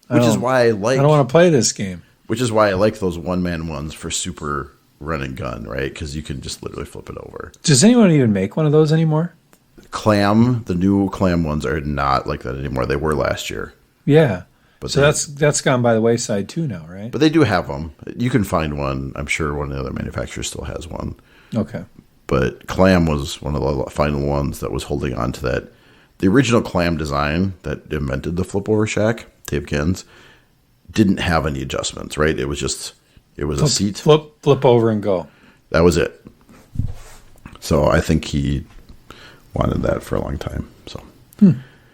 which is why I like. I don't want to play this game. Which is why I like those one man ones for super run and gun, right? Because you can just literally flip it over. Does anyone even make one of those anymore? The new clam ones are not like that anymore. They were last year. Yeah. But So that's gone by the wayside too now, right? But they do have them. You can find one. I'm sure one of the other manufacturers still has one. Okay. But Clam was one of the final ones that was holding on to that. The original Clam design that invented the flip over shack, Dave Kins, didn't have any adjustments, right? It was a seat. Flip over and go. That was it. So I think he wanted that for a long time. So.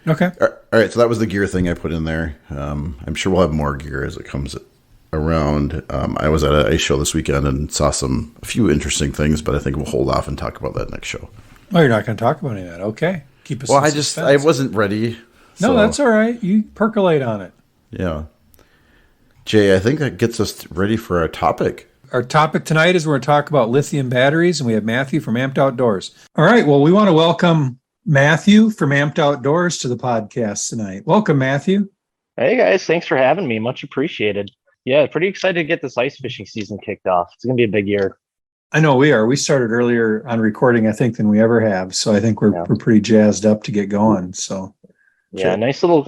Okay. All right, so that was the gear thing I put in there. I'm sure we'll have more gear as it comes around. I was at an ice show this weekend and saw a few interesting things, but I think we'll hold off and talk about that next show. Oh, you're not going to talk about any of that. Okay. Keep us. Well, I wasn't ready. No, that's all right. You percolate on it. Yeah. Jay, I think that gets us ready for our topic. Our topic tonight is we're going to talk about lithium batteries, and we have Matthew from Amped Outdoors. All right. Well, we want to welcome Matthew from Amped Outdoors to the podcast tonight. Welcome, Matthew. Hey, guys. Thanks for having me. Much appreciated. Yeah, pretty excited to get this ice fishing season kicked off. It's going to be a big year. I know we are. We started earlier on recording, I think, than we ever have. So I think we're pretty jazzed up to get going. So yeah, nice little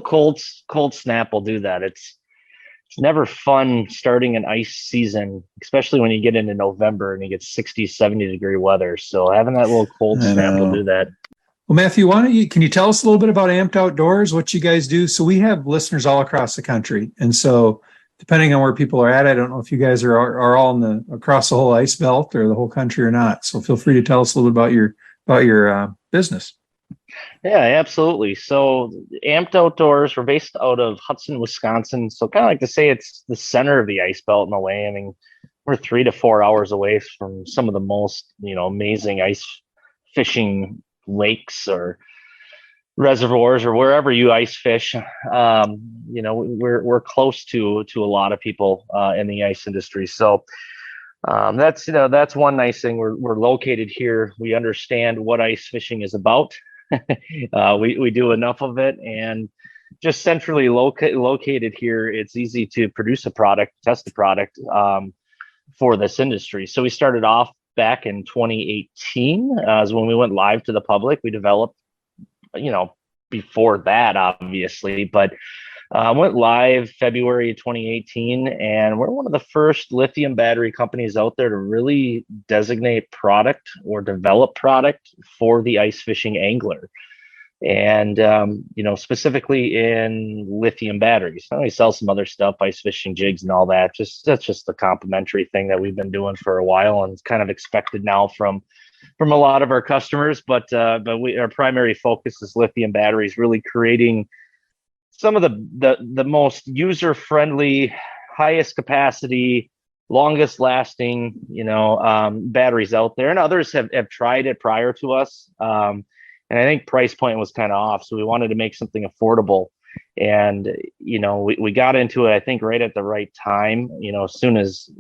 cold snap will do that. It's never fun starting an ice season, especially when you get into November and you get 60, 70 degree weather. So having that little cold snap will do that. Well, Matthew, can you tell us a little bit about Amped Outdoors, what you guys do? So we have listeners all across the country. And so depending on where people are at, I don't know if you guys are all across the whole ice belt or the whole country or not. So feel free to tell us a little bit about your business. Yeah, absolutely. So Amped Outdoors, we're based out of Hudson, Wisconsin. So kind of like to say it's the center of the ice belt in a way. I mean, we're 3 to 4 hours away from some of the most, amazing ice fishing lakes or reservoirs or wherever you ice fish. We're close to a lot of people in the ice industry. So that's one nice thing. We're located here. We understand what ice fishing is about. We do enough of it, and just centrally located here, it's easy to produce a product, test the product for this industry. So we started off back in 2018 as when we went live to the public. We developed, before that, obviously, but went live February 2018, and we're one of the first lithium battery companies out there to really designate product or develop product for the ice fishing angler. And, specifically in lithium batteries. We sell some other stuff, ice fishing jigs and all that. That's just the complementary thing that we've been doing for a while, and it's kind of expected now from a lot of our customers. But our primary focus is lithium batteries, really creating some of the most user-friendly, highest capacity, longest lasting, batteries out there. And others have tried it prior to us. And I think price point was kind of off. So we wanted to make something affordable. And, we got into it, I think, right at the right time, as soon as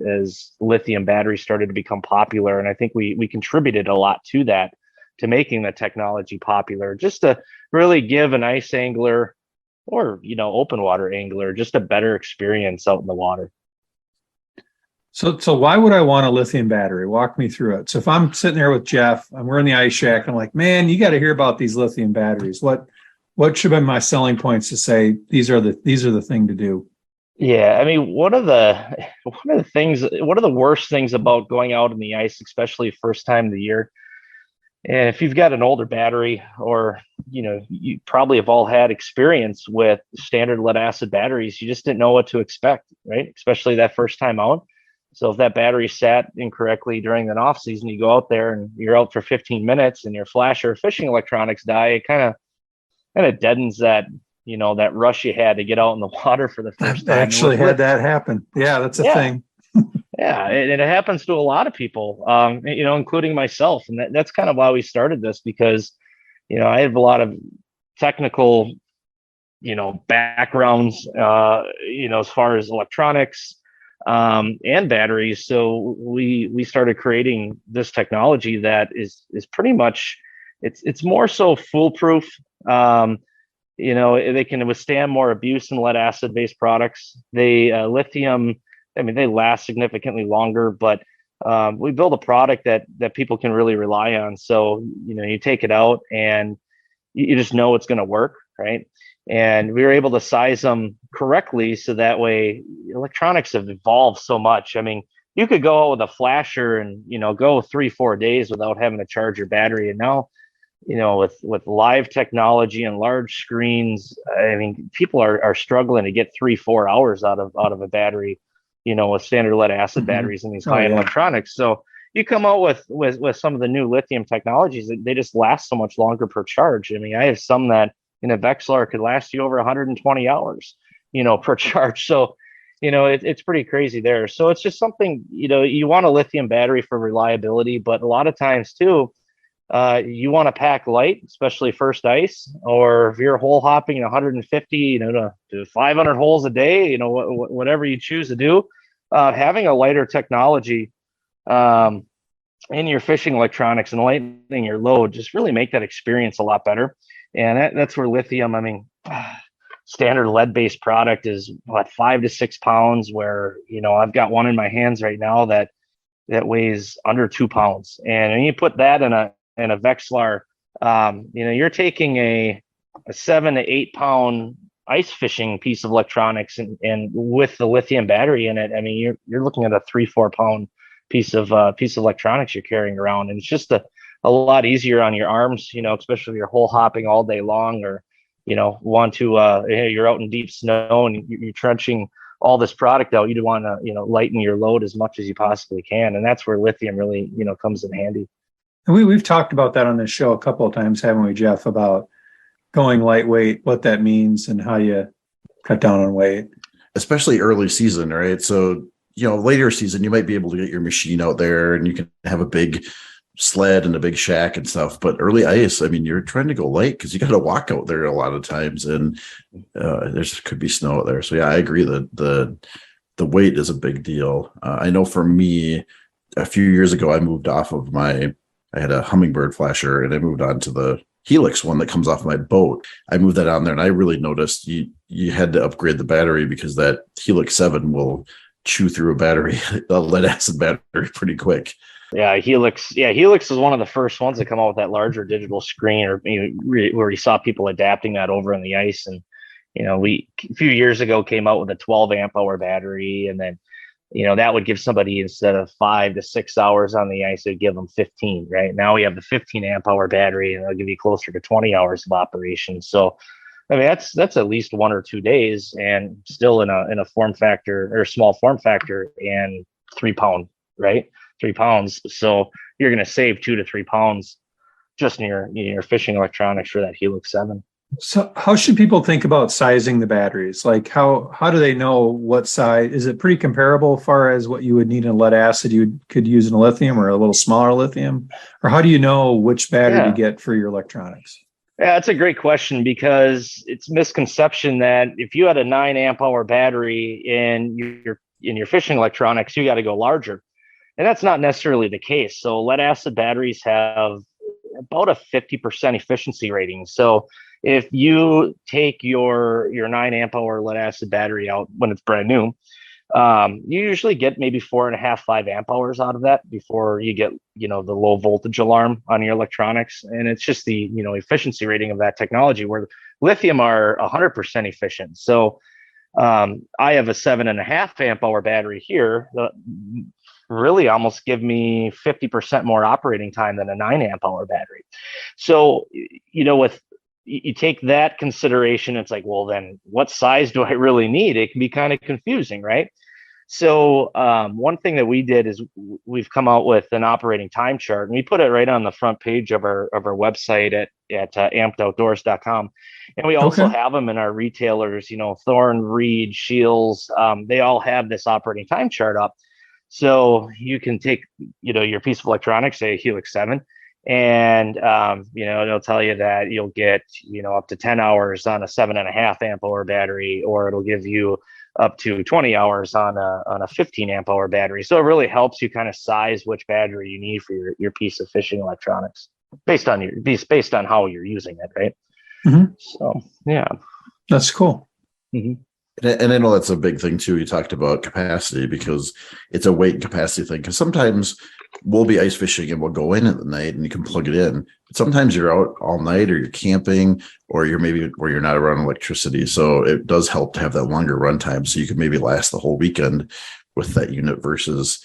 lithium batteries started to become popular. And I think we contributed a lot to that, to making the technology popular, just to really give an ice angler or, open water angler just a better experience out in the water. So why would I want a lithium battery? Walk me through it. So if I'm sitting there with Jeff and we're in the ice shack, I'm like, man, you got to hear about these lithium batteries. What should be my selling points to say these are the thing to do? Yeah, I mean, one of the worst things about going out in the ice, especially first time of the year, and if you've got an older battery, or you probably have all had experience with standard lead acid batteries, you just didn't know what to expect, right? Especially that first time out. So if that battery sat incorrectly during an off season, you go out there and you're out for 15 minutes and your flash or fishing electronics die, it kind of deadens that, that rush you had to get out in the water for the first time. I actually had that happen. Yeah, that's a thing. Yeah, and it happens to a lot of people, including myself. And that's kind of why we started this, because, I have a lot of technical, backgrounds, as far as electronics, and batteries. So we started creating this technology that is pretty much, it's more so foolproof. They can withstand more abuse than lead acid based products. They lithium, I mean, they last significantly longer, but we build a product that people can really rely on. So, you take it out and you just know it's going to work, right? And we were able to size them correctly, so that way electronics have evolved so much. I mean, you could go out with a flasher and go 3-4 days without having to charge your battery. And now, with live technology and large screens, I mean, people are struggling to get 3-4 hours out of a battery, with standard lead acid batteries and these high-end electronics. So you come out with some of the new lithium technologies, they just last so much longer per charge. I mean, I have some that in a Vexlar could last you over 120 hours, per charge. So, it's pretty crazy there. So it's just something, you want a lithium battery for reliability, but a lot of times too, you want to pack light, especially first ice, or if you're hole hopping 150, to 500 holes a day, whatever you choose to do, having a lighter technology in your fishing electronics and lightening your load just really make that experience a lot better. And that's where lithium, I mean, standard lead-based product is what, 5 to 6 pounds, where, I've got one in my hands right now that weighs under 2 pounds. And when you put that in a Vexlar, you're taking a 7 to 8 pound ice fishing piece of electronics and with the lithium battery in it, I mean, you're looking at a 3-4 pound piece of electronics you're carrying around. And it's just a lot easier on your arms, especially if you're hole hopping all day long, or, you're out in deep snow and you're trenching all this product out. You want to, lighten your load as much as you possibly can. And that's where lithium really, comes in handy. And we've talked about that on this show a couple of times, haven't we, Jeff, about going lightweight, what that means and how you cut down on weight. Especially early season, right? So, later season, you might be able to get your machine out there and you can have a big sled and a big shack and stuff. But early ice, I mean, you're trying to go light because you got to walk out there a lot of times, and there could be snow out there. So yeah, I agree that the weight is a big deal. I know for me, a few years ago, I moved off of I had a Humminbird flasher and I moved on to the Helix one that comes off my boat. I moved that on there and I really noticed you had to upgrade the battery because that Helix 7 will chew through a lead acid battery pretty quick. Yeah, Helix is one of the first ones to come out with that larger digital screen, or where you saw people adapting that over on the ice. And we a few years ago came out with a 12 amp hour battery, and then that would give somebody, instead of 5 to 6 hours on the ice, it'd give them 15. Right now we have the 15 amp hour battery, and it'll give you closer to 20 hours of operation. So I mean, that's at least 1 or 2 days, and still in a form factor, or small form factor, and 3 pound, right? 3 pounds. So you're going to save 2 to 3 pounds just in your fishing electronics for that Helix 7. So how should people think about sizing the batteries? Like how do they know what size? Is it pretty comparable as far as what you would need in lead acid you could use in a lithium, or a little smaller lithium? Or how do you know which battery to get for your electronics? Yeah, that's a great question, because it's a misconception that if you had a 9 amp hour battery in your fishing electronics, you got to go larger. And that's not necessarily the case. So lead acid batteries have about a 50% efficiency rating. So if you take your 9 amp hour lead acid battery out when it's brand new, you usually get maybe 4.5, 5 amp hours out of that before you get, the low voltage alarm on your electronics. And it's just the, efficiency rating of that technology, where lithium are 100% efficient. So I have a 7.5 amp hour battery here that really almost give me 50% more operating time than a 9 amp hour battery. So, you take that consideration, it's like, well, then what size do I really need? It can be kind of confusing, right? So one thing that we did is we've come out with an operating time chart, and we put it right on the front page of our website at ampedoutdoors.com. And we also have them in our retailers, Thorn, Reed, Shields. They all have this operating time chart up. So you can take, your piece of electronics, say a Helix 7, and, it'll tell you that you'll get, up to 10 hours on a 7.5 amp hour battery, or it'll give you up to 20 hours on a 15 amp hour battery. So it really helps you kind of size which battery you need for your piece of fishing electronics based on how you're using it. Right. Mm-hmm. So, yeah. That's cool. Mm-hmm. And I know that's a big thing too. You talked about capacity because it's a weight and capacity thing. Because sometimes we'll be ice fishing and we'll go in at the night and you can plug it in. But sometimes you're out all night or you're camping or you're maybe where you're not around electricity. So it does help to have that longer run time. So you can maybe last the whole weekend with that unit versus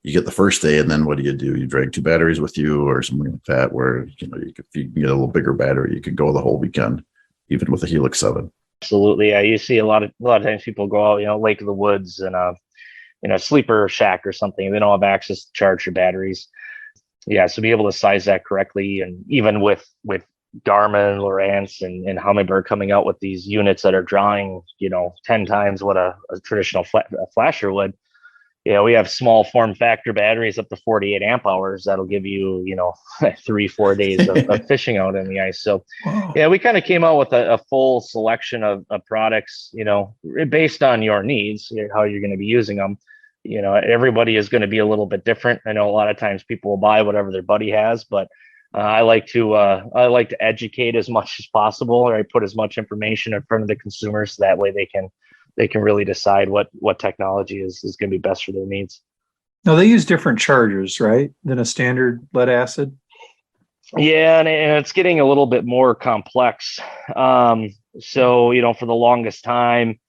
you get the first day and then what do? You drag 2 batteries with you or something like that, where you know if you can get a little bigger battery, you can go the whole weekend, even with a Helix 7. Absolutely. Yeah, you see a lot of times people go out, Lake of the Woods and sleeper shack or something. They don't have access to charge your batteries. Yeah, so be able to size that correctly, and even with Garmin, Lowrance, and Humminbird coming out with these units that are drawing 10 times what a traditional flasher would. We have small form factor batteries up to 48 amp hours that'll give you 3-4 days of fishing out in the ice. So Wow. yeah, we kind of came out with a full selection of products based on your needs, how you're going to be using them. Everybody is going to be a little bit different. I know a lot of times people will buy whatever their buddy has, but I like to educate as much as possible, or I put as much information in front of the consumers so that way they can really decide what technology is going to be best for their needs. Now they use different chargers, right, than a standard lead acid? Yeah, and it's getting a little bit more complex. So for the longest time,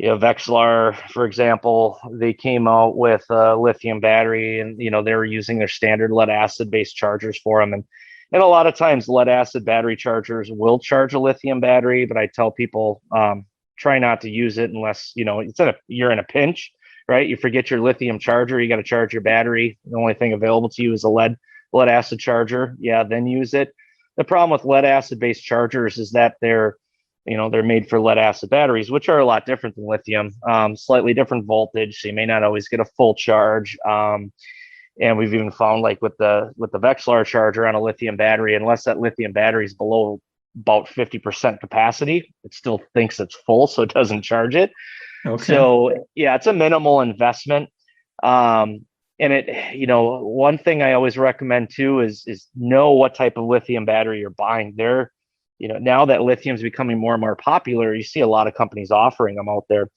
Vexilar, for example, they came out with a lithium battery, and they were using their standard lead acid based chargers for them, and a lot of times lead acid battery chargers will charge a lithium battery, but I tell people try not to use it unless you're in a pinch, right? You forget your lithium charger, you got to charge your battery. The only thing available to you is a lead acid charger. Yeah, then use it. The problem with lead acid based chargers is that they're made for lead acid batteries, which are a lot different than lithium, slightly different voltage. So you may not always get a full charge. And we've even found, like with the Vexilar charger on a lithium battery, unless that lithium battery is below about 50% capacity, it still thinks it's full, so it doesn't charge it. Okay. So yeah, it's a minimal investment. And one thing I always recommend too is know what type of lithium battery you're buying. Now that lithium is becoming more and more popular, you see a lot of companies offering them out there,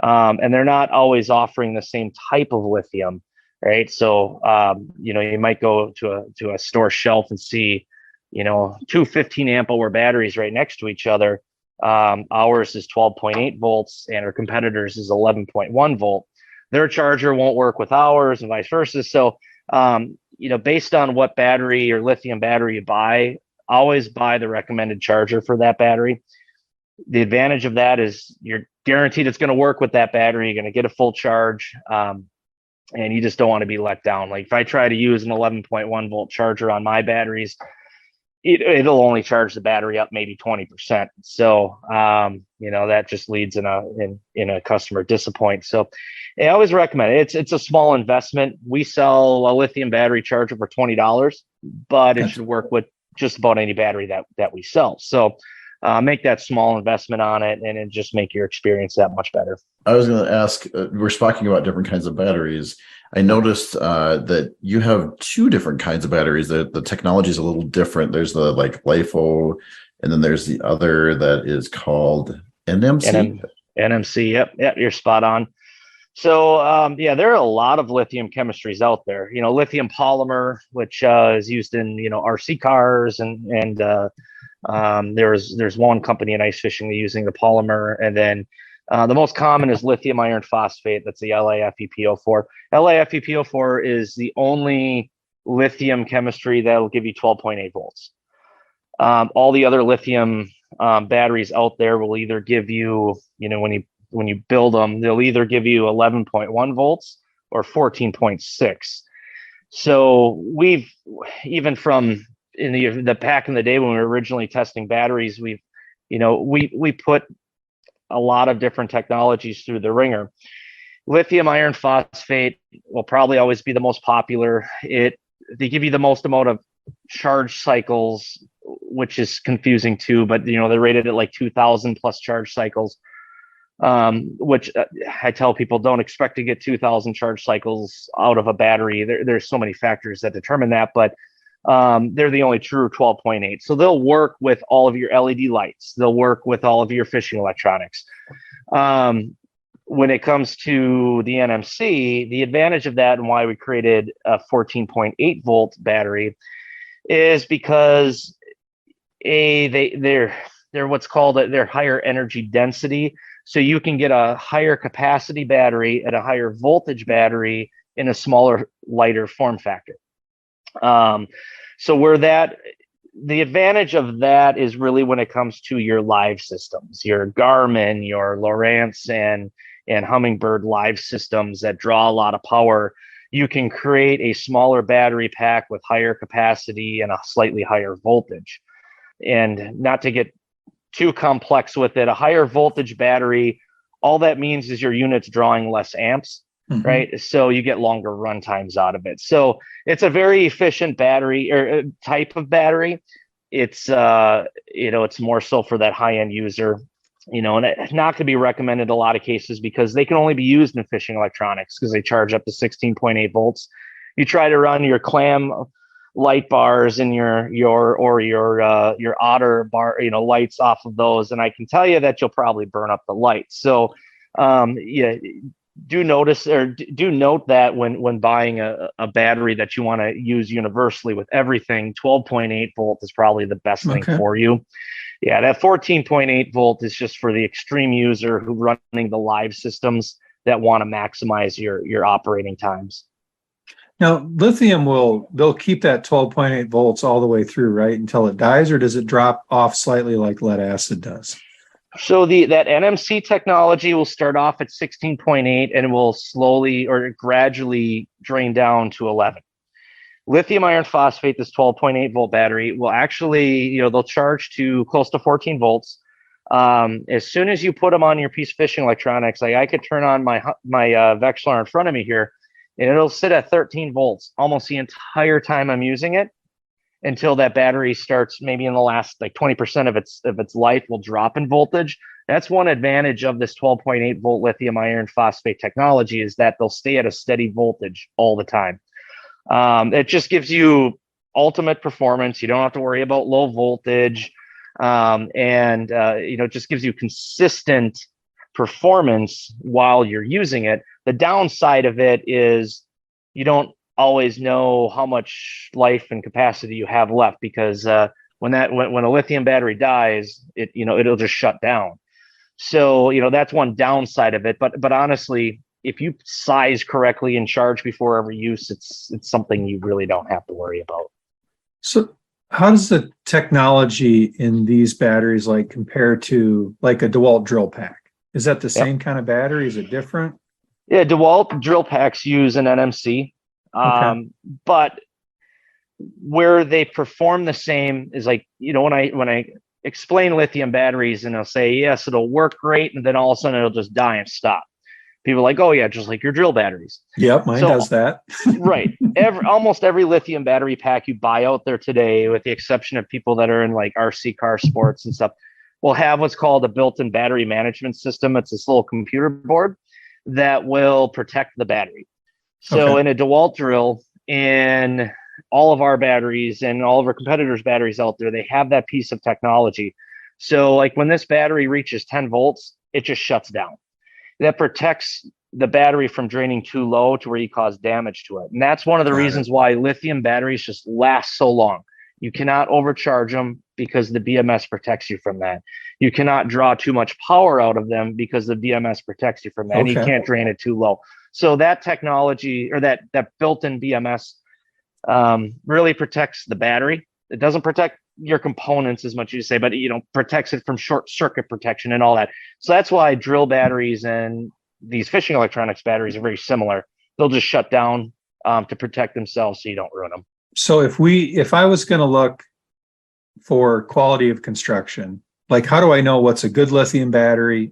and they're not always offering the same type of lithium, right? So you might go to a store shelf and see 2 15 amp hour batteries right next to each other. Ours is 12.8 volts and our competitors is 11.1 volt. Their charger won't work with ours and vice versa. So based on what battery or lithium battery you buy, always buy the recommended charger for that battery. The advantage of that is you're guaranteed it's going to work with that battery. You're going to get a full charge, and you just don't want to be let down. Like if I try to use an 11.1 volt charger on my batteries, it'll only charge the battery up maybe 20%. So that just leads in a customer disappoint. So I always recommend it. It's a small investment. We sell a lithium battery charger for $20, but it should work with just about any battery that we sell. So make that small investment on it, and it just make your experience that much better. I was going to ask, we're talking about different kinds of batteries. I noticed that you have 2 different kinds of batteries. The technology is a little different. There's the LiFePO, and then there's the other that is called NMC. NMC. Yep. You're spot on. So there are a lot of lithium chemistries out there. Lithium polymer, which is used in RC cars, and there's one company in ice fishing using the polymer, and then the most common is lithium iron phosphate. That's the LiFePO4. LiFePO4 is the only lithium chemistry that will give you 12.8 volts. All the other lithium batteries out there will either give you, when you build them, they'll either give you 11.1 volts or 14.6. So we've, even from in the back in the day when we were originally testing batteries, we put a lot of different technologies through the ringer. Lithium iron phosphate will probably always be the most popular. They give you the most amount of charge cycles, which is confusing too, but they're rated at like 2,000 plus charge cycles. Which I tell people, don't expect to get 2,000 charge cycles out of a battery. There's so many factors that determine that, but they're the only true 12.8. So they'll work with all of your LED lights. They'll work with all of your fishing electronics. When it comes to the NMC, the advantage of that and why we created a 14.8 volt battery is because they're what's called they're higher energy density. So you can get a higher capacity battery and a higher voltage battery in a smaller, lighter form factor. So where the advantage of that is really when it comes to your live systems, your Garmin, your Lowrance, and Hummingbird live systems that draw a lot of power. You can create a smaller battery pack with higher capacity and a slightly higher voltage. And not to get too complex with it, a higher voltage battery, all that means is your unit's drawing less amps, right? So you get longer run times out of it. So it's a very efficient battery or type of battery. It's it's more so for that high end user, and it's not going to be recommended in a lot of cases because they can only be used in fishing electronics because they charge up to 16.8 volts. You try to run your clam light bars and your otter bar, lights off of those, and I can tell you that you'll probably burn up the lights. So do notice or do note that when buying a battery that you want to use universally with everything, 12.8 volt is probably the best thing for you. Yeah, that 14.8 volt is just for the extreme user who running the live systems that want to maximize your operating times. Now, lithium they'll keep that 12.8 volts all the way through, right, until it dies, or does it drop off slightly like lead acid does? So that NMC technology will start off at 16.8 and will slowly or gradually drain down to 11. Lithium iron phosphate, this 12.8 volt battery, will actually, they'll charge to close to 14 volts. As soon as you put them on your piece of fishing electronics, like I could turn on my Vexilar in front of me here, and it'll sit at 13 volts almost the entire time I'm using it until that battery starts, maybe in the last 20% of its life will drop in voltage. That's one advantage of this 12.8 volt lithium iron phosphate technology, is that they'll stay at a steady voltage all the time. It just gives you ultimate performance. You don't have to worry about low voltage. It just gives you consistent performance while you're using it. The downside of it is you don't always know how much life and capacity you have left, because when a lithium battery dies, it'll just shut down. So that's one downside of it. But honestly, if you size correctly and charge before every use, it's something you really don't have to worry about. So how does the technology in these batteries compare to a DeWalt drill pack? Is that the same kind of battery? Is it different? Yeah, DeWalt drill packs use an NMC, but where they perform the same is when I explain lithium batteries, and I'll say, yes, it'll work great, and then all of a sudden it'll just die and stop. People are like, oh yeah, just like your drill batteries. Yep, mine does that. Right. Almost every lithium battery pack you buy out there today, with the exception of people that are in RC car sports and stuff, will have what's called a built-in battery management system. It's this little computer board that will protect the battery. So in a DeWalt drill, in all of our batteries and all of our competitors' batteries out there, they have that piece of technology. So when this battery reaches 10 volts, it just shuts down. That protects the battery from draining too low to where you cause damage to it. And that's one of the reasons why lithium batteries just last so long. You cannot overcharge them because the BMS protects you from that. You cannot draw too much power out of them because the BMS protects you from that. And you can't drain it too low. So that technology, or that built-in BMS, really protects the battery. It doesn't protect your components as much as you say, but protects it from short circuit protection and all that. So that's why drill batteries and these fishing electronics batteries are very similar. They'll just shut down to protect themselves so you don't ruin them. So if I was going to look for quality of construction, how do I know what's a good lithium battery?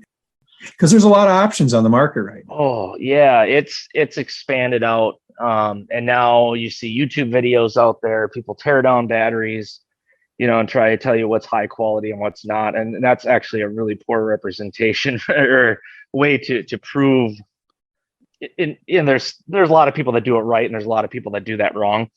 Because there's a lot of options on the market right now. Oh yeah, it's expanded out. And now you see YouTube videos out there, people tear down batteries, and try to tell you what's high quality and what's not. And that's actually a really poor representation or way to prove. And there's a lot of people that do it right, and there's a lot of people that do that wrong.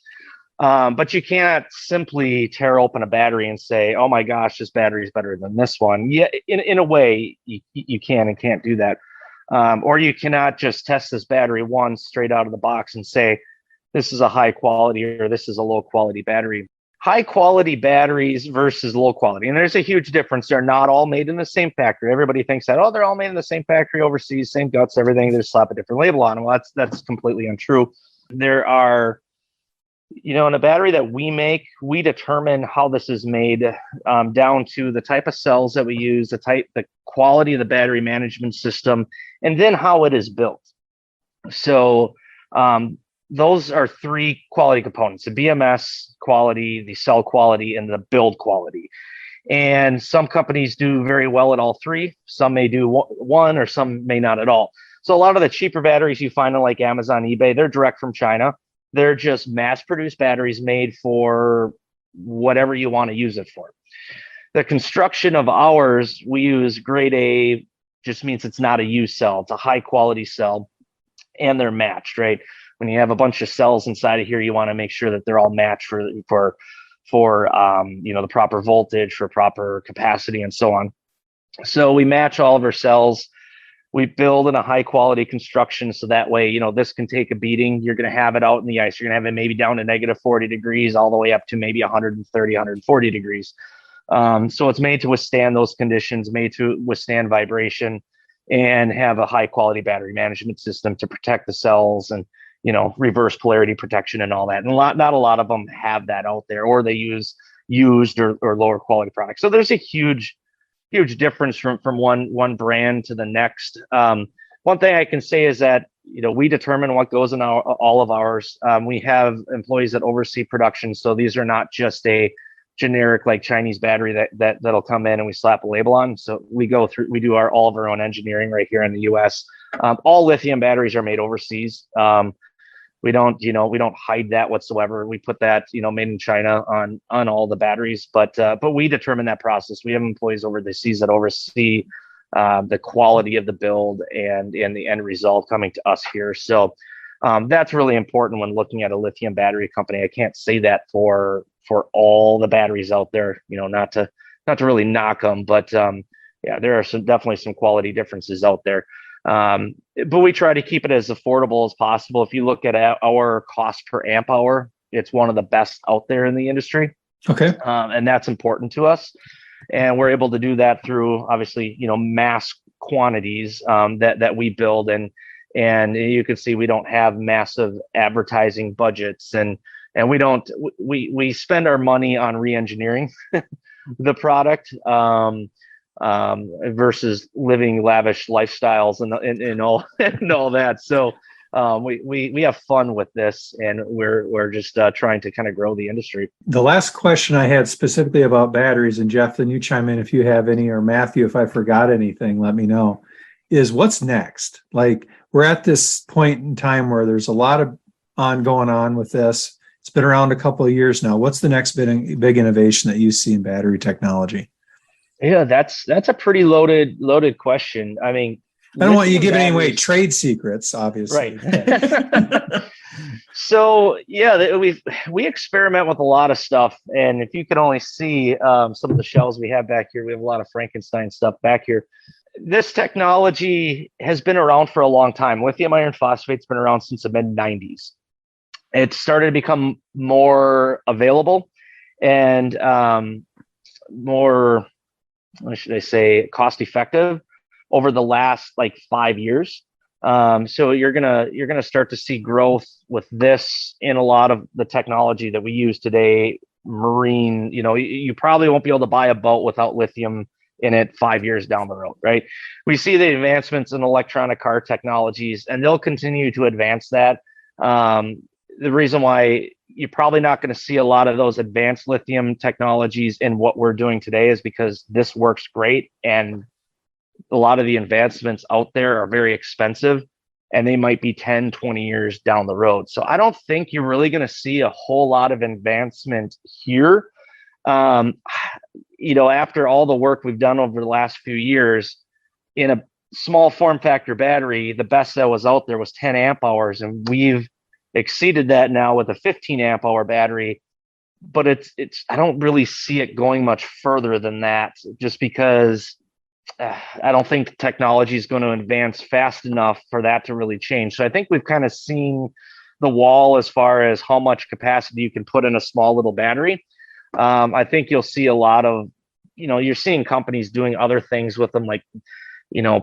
But you can't simply tear open a battery and say, oh my gosh, this battery is better than this one. Yeah, in a way, you can and can't do that. Or you cannot just test this battery once straight out of the box and say, this is a high quality or this is a low quality battery. High quality batteries versus low quality. And there's a huge difference. They're not all made in the same factory. Everybody thinks that, oh, they're all made in the same factory overseas, same guts, everything. They just slap a different label on them. Well, that's completely untrue. There are, in a battery that we make, we determine how this is made down to the type of cells that we use, the quality of the battery management system, and then how it is built. So those are three quality components: the BMS quality, the cell quality, and the build quality. And some companies do very well at all three. Some may do one, or some may not at all. So a lot of the cheaper batteries you find on like Amazon, eBay, they're direct from China. They're just mass-produced batteries made for whatever you want to use it for. The construction of ours, we use grade A, just means it's not a used cell. It's a high-quality cell, and they're matched, right? When you have a bunch of cells inside of here, you want to make sure that they're all matched for the proper voltage, for proper capacity, and so on. So we match all of our cells. We build in a high quality construction, so that way, this can take a beating. You're going to have it out in the ice. You're going to have it maybe down to negative 40 degrees, all the way up to maybe 130, 140 degrees. So it's made to withstand those conditions, made to withstand vibration, and have a high quality battery management system to protect the cells and, reverse polarity protection and all that. And not a lot of them have that out there, or they use used or lower quality products. So there's a huge difference from one brand to the next. One thing I can say is that, we determine what goes in all of ours. We have employees that oversee production. So these are not just a generic like Chinese battery that'll come in and we slap a label on. So we do all of our own engineering right here in the US. All lithium batteries are made overseas. We don't hide that whatsoever. We put that, made in China on all the batteries, but we determine that process. We have employees overseas that oversee the quality of the build and the end result coming to us here. So that's really important when looking at a lithium battery company. I can't say that for all the batteries out there, not to really knock them, but there are definitely some quality differences out there. But we try to keep it as affordable as possible. If you look at our cost per amp hour, it's one of the best out there in the industry. Okay. And that's important to us. And we're able to do that through, obviously, mass quantities that we build. And you can see we don't have massive advertising budgets, and we spend our money on re-engineering the product. Versus living lavish lifestyles and all that. So we have fun with this, and we're just trying to kind of grow the industry. The last question I had specifically about batteries, and Jeff, then you chime in if you have any, or Matthew, if I forgot anything, let me know, is what's next? Like, we're at this point in time where there's a lot of going on with this. It's been around a couple of years now. What's the next big innovation that you see in battery technology? Yeah, that's a pretty loaded question. I mean, I don't want you giving away trade secrets, obviously. Right. So yeah, we experiment with a lot of stuff, and if you can only see some of the shelves we have back here, we have a lot of Frankenstein stuff back here. This technology has been around for a long time. Lithium iron phosphate's been around since the mid-90s. It started to become more available and more, what should I say, cost effective over the last like 5 years. So you're gonna start to see growth with this in a lot of the technology that we use today. Marine, you probably won't be able to buy a boat without lithium in it 5 years down the road, right? We see the advancements in electronic car technologies, and they'll continue to advance that. The reason why you're probably not going to see a lot of those advanced lithium technologies in what we're doing today is because this works great, and a lot of the advancements out there are very expensive, and they might be 10, 20 years down the road. So I don't think you're really going to see a whole lot of advancement here. After all the work we've done over the last few years in a small form factor battery, the best that was out there was 10 amp hours, and we've exceeded that now with a 15 amp hour battery, but it's I don't really see it going much further than that, just because I don't think technology is going to advance fast enough for that to really change. So I think we've kind of seen the wall as far as how much capacity you can put in a small little battery. I think you'll see a lot of, you're seeing companies doing other things with them, like,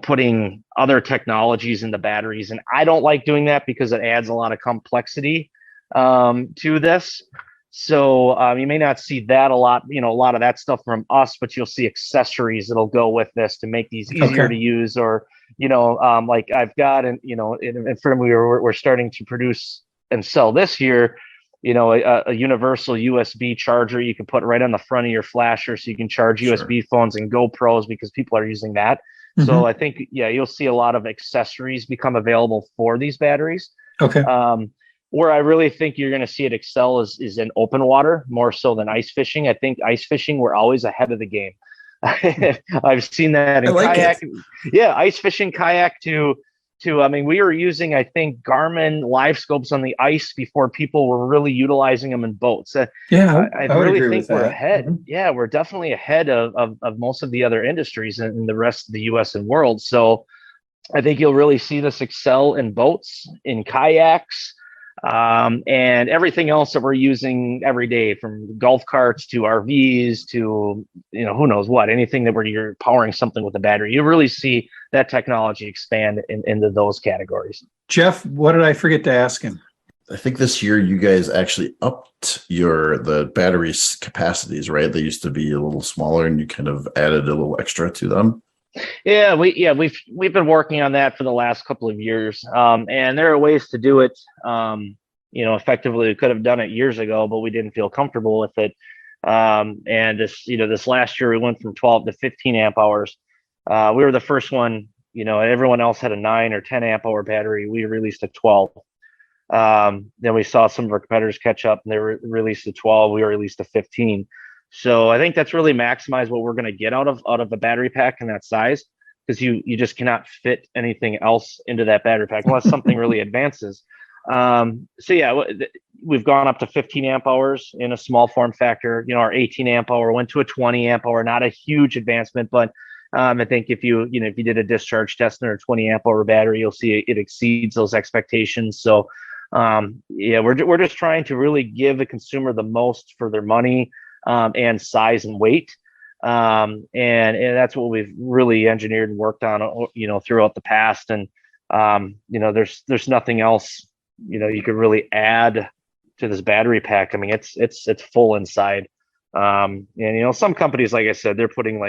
putting other technologies in the batteries. And I don't like doing that because it adds a lot of complexity to this. So you may not see that a lot of that stuff from us, but you'll see accessories that'll go with this to make these easier to use. Or, like I've got, in front of me, we're starting to produce and sell this year, a universal USB charger you can put right on the front of your flasher, so you can charge USB phones and GoPros, because people are using that. Mm-hmm. So I think, you'll see a lot of accessories become available for these batteries. Okay. Where I really think you're going to see it excel is in open water, more so than ice fishing. I think ice fishing, we're always ahead of the game. I've seen that in kayak. Yeah, ice fishing, kayak to we were using, I think, Garmin live scopes on the ice before people were really utilizing them in boats. I really think we're ahead. Mm-hmm. Yeah, we're definitely ahead of most of the other industries in the rest of the US and world. So I think you'll really see this excel in boats, in kayaks, and everything else that we're using every day, from golf carts to RVs to, who knows what, anything that you're powering something with a battery. You really see that technology expand into those categories. Jeff, what did I forget to ask him? I think this year you guys actually upped the batteries capacities, right? They used to be a little smaller and you kind of added a little extra to them. Yeah, we've been working on that for the last couple of years, and there are ways to do it. Effectively, we could have done it years ago, but we didn't feel comfortable with it. And this last year we went from 12 to 15 amp hours. We were the first one. Everyone else had a 9 or 10 amp hour battery. We released a 12. Then we saw some of our competitors catch up, and they released a 12. We released a 15. So I think that's really maximized what we're going to get out of the battery pack in that size, because you just cannot fit anything else into that battery pack unless something really advances. We've gone up to 15 amp hours in a small form factor. Our 18 amp hour went to a 20 amp hour, not a huge advancement, but I think if you did a discharge test in a 20 amp hour battery, you'll see it exceeds those expectations. So we're just trying to really give the consumer the most for their money, and size and weight. And that's what we've really engineered and worked on, throughout the past. And, there's nothing else, you could really add to this battery pack. I mean, it's full inside. And, some companies, like I said, they're putting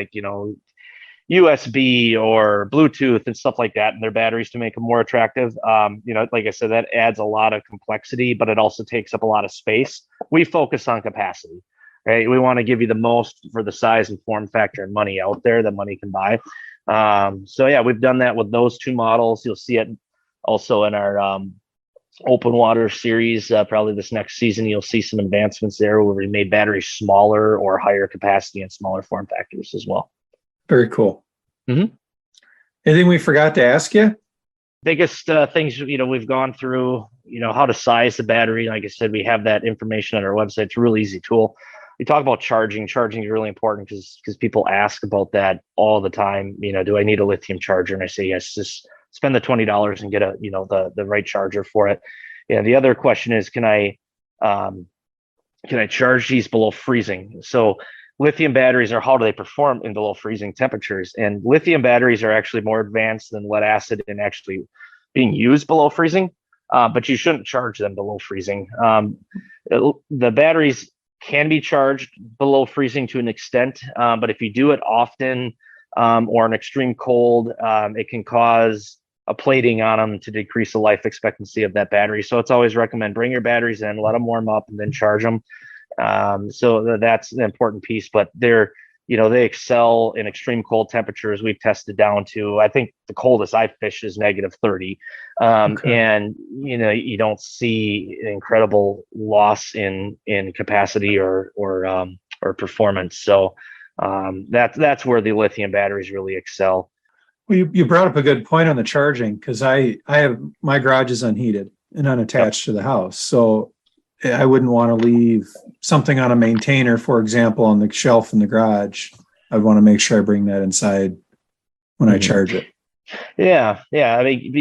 USB or Bluetooth and stuff like that in their batteries to make them more attractive. Like I said, that adds a lot of complexity, but it also takes up a lot of space. We focus on capacity. Right, we want to give you the most for the size and form factor and money out there that money can buy. We've done that with those two models. You'll see it also in our open water series. Probably this next season, you'll see some advancements there where we made batteries smaller or higher capacity and smaller form factors as well. Very cool. Mm-hmm. Anything we forgot to ask you? Biggest things, we've gone through, how to size the battery. Like I said, we have that information on our website. It's a really easy tool. We talk about charging. Charging is really important because people ask about that all the time. Do I need a lithium charger? And I say, yes, just spend the $20 and get the right charger for it. Yeah. The other question is, can I charge these below freezing? So lithium batteries how do they perform in below freezing temperatures? And lithium batteries are actually more advanced than lead acid in actually being used below freezing, but you shouldn't charge them below freezing. The batteries can be charged below freezing to an extent, but if you do it often or an extreme cold, it can cause a plating on them to decrease the life expectancy of that battery. So it's always recommend bring your batteries in, let them warm up, and then charge them. So that's an important piece, but they excel in extreme cold temperatures. We've tested down to, I think the coldest I've fished is -30. And, you don't see incredible loss in capacity or performance. So, that's where the lithium batteries really excel. Well, you brought up a good point on the charging, because I have, my garage is unheated. and unattached to the house. So I wouldn't want to leave something on a maintainer, for example, on the shelf in the garage. I'd want to make sure I bring that inside when I charge it. Yeah. I mean,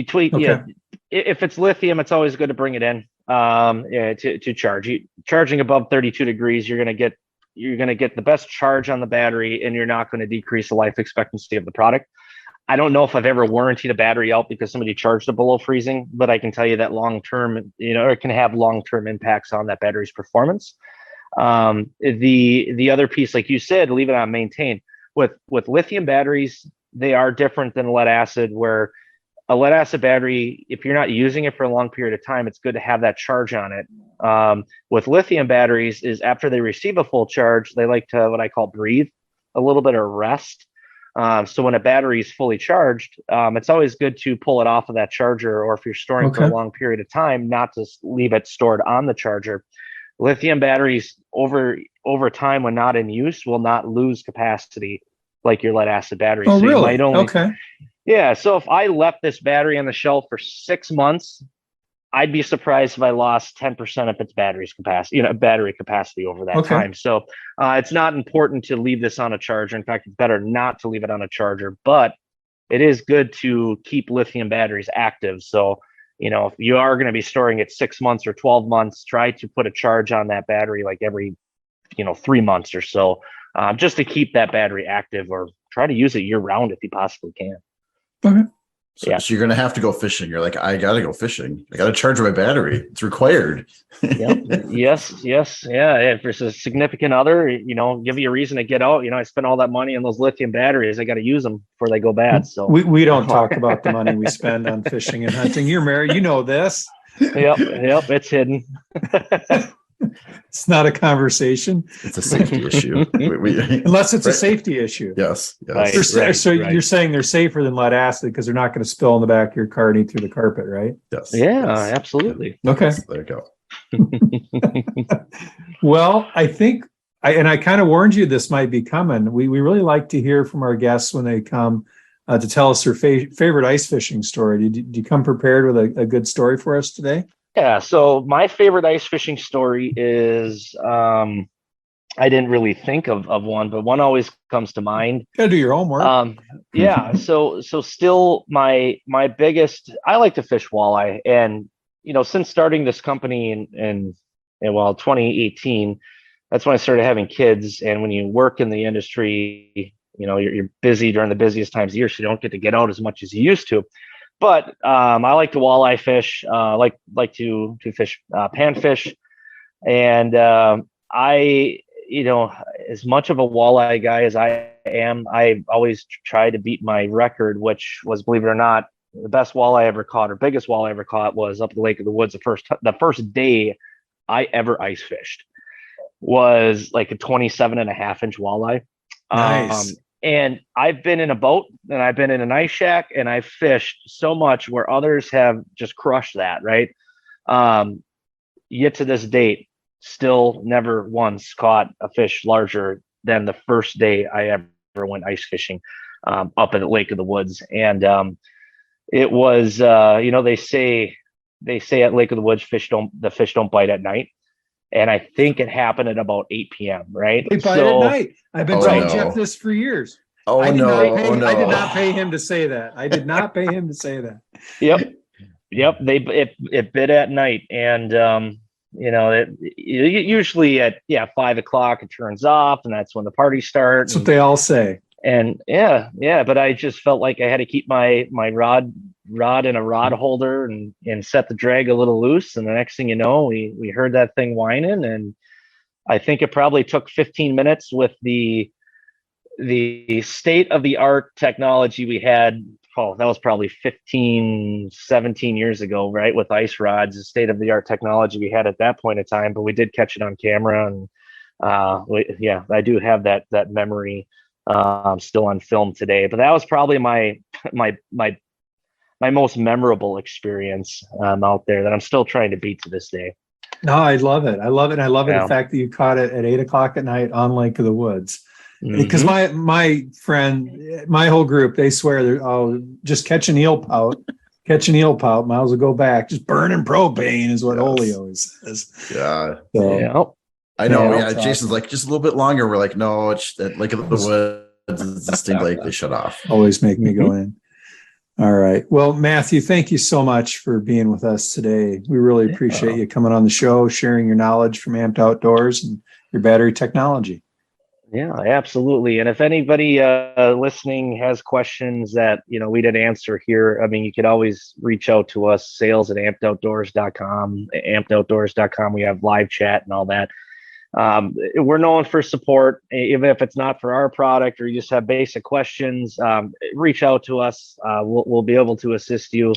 if it's lithium, it's always good to bring it in to charge. Charging above 32 degrees, you're going to get the best charge on the battery, and you're not going to decrease the life expectancy of the product. I don't know if I've ever warranted a battery out because somebody charged it below freezing, but I can tell you that long term, it can have long term impacts on that battery's performance. The other piece, like you said, leave it on maintain. With lithium batteries, they are different than lead acid, where a lead acid battery, if you're not using it for a long period of time, it's good to have that charge on it. With lithium batteries, is after they receive a full charge, they like to what I call breathe a little bit of rest. So when a battery is fully charged, it's always good to pull it off of that charger, or if you're storing for a long period of time, not to leave it stored on the charger. Lithium batteries over time, when not in use, will not lose capacity like your lead acid batteries. Oh, so really? You might only, okay. Yeah. So if I left this battery on the shelf for 6 months, I'd be surprised if I lost 10% of its battery capacity over that time. So it's not important to leave this on a charger. In fact, it's better not to leave it on a charger, but it is good to keep lithium batteries active. So, if you are going to be storing it 6 months or 12 months, try to put a charge on that battery like every, 3 months or so, just to keep that battery active, or try to use it year round if you possibly can. Okay. So you're going to have to go fishing. You're like, I got to go fishing. I got to charge my battery. It's required. Yes. Yeah. If there's a significant other, give you a reason to get out. I spent all that money on those lithium batteries. I got to use them before they go bad. So we don't talk about the money we spend on fishing and hunting. You're married. You know this. Yep. It's hidden. It's not a conversation. It's a safety issue. Unless it's a safety issue. Yes. Right, You're saying they're safer than lead acid because they're not going to spill in the back of your car and eat through the carpet, right? Yes. Yeah, absolutely. Okay. Yes, there you go. Well, I think, I kind of warned you this might be coming. We really like to hear from our guests when they come to tell us their favorite ice fishing story. Did you come prepared with a good story for us today? Yeah, so my favorite ice fishing story is, I didn't really think of one, but one always comes to mind. Gotta do your homework. Yeah, so still my biggest, I like to fish walleye, and since starting this company in 2018, that's when I started having kids. And when you work in the industry, you're busy during the busiest times of year, so you don't get to get out as much as you used to. But I like to walleye fish, like to fish panfish, and I, as much of a walleye guy as I am, I always try to beat my record, which was, believe it or not, the best walleye I ever caught, or biggest walleye I ever caught, was up at the Lake of the Woods. The first day I ever ice fished was like a 27.5-inch walleye. Nice. And I've been in a boat, and I've been in an ice shack, and I've fished so much where others have just crushed that, right? Yet to this date, still never once caught a fish larger than the first day I ever went ice fishing up at the Lake of the Woods. And it was, they say at Lake of the Woods, the fish don't bite at night. And I think it happened at about 8 p.m., right? They bite at night. I've been telling Jeff this for years. I did not pay him to say that. Yep. It bit at night. And, usually at 5 o'clock, it turns off, and that's when the parties start. That's what they all say. And but I just felt like I had to keep my rod in a rod holder and set the drag a little loose. And the next thing you know, we heard that thing whining, and I think it probably took 15 minutes with the state of the art technology we had. Oh, that was probably 15, 17 years ago, right? With ice rods, the state of the art technology we had at that point in time, but we did catch it on camera. And I do have that memory still on film today. But that was probably my most memorable experience out there that I'm still trying to beat to this day. No, I love it. The fact that you caught it at 8 o'clock at night on Lake of the Woods. Because my friend, my whole group, they swear they're just catch an eel pout, catch an eel pout, might as well go back. Just burning propane is what Oli always says. Yeah. So, Yeah. I know. Yeah, Yeah. that's Jason's awesome. like, just a little bit longer. We're like, no, it's like the woods. It's distinct, like they shut off. Always make me go in. All right. Well, Matthew, thank you so much for being with us today. We really appreciate you coming on the show, sharing your knowledge from Amped Outdoors and your battery technology. Yeah, absolutely. And if anybody listening has questions that, we didn't answer here, I mean, you could always reach out to us, sales@ampedoutdoors.com, ampedoutdoors.com. We have live chat and all that. We're known for support, even if it's not for our product or you just have basic questions. Reach out to us. We'll be able to assist you.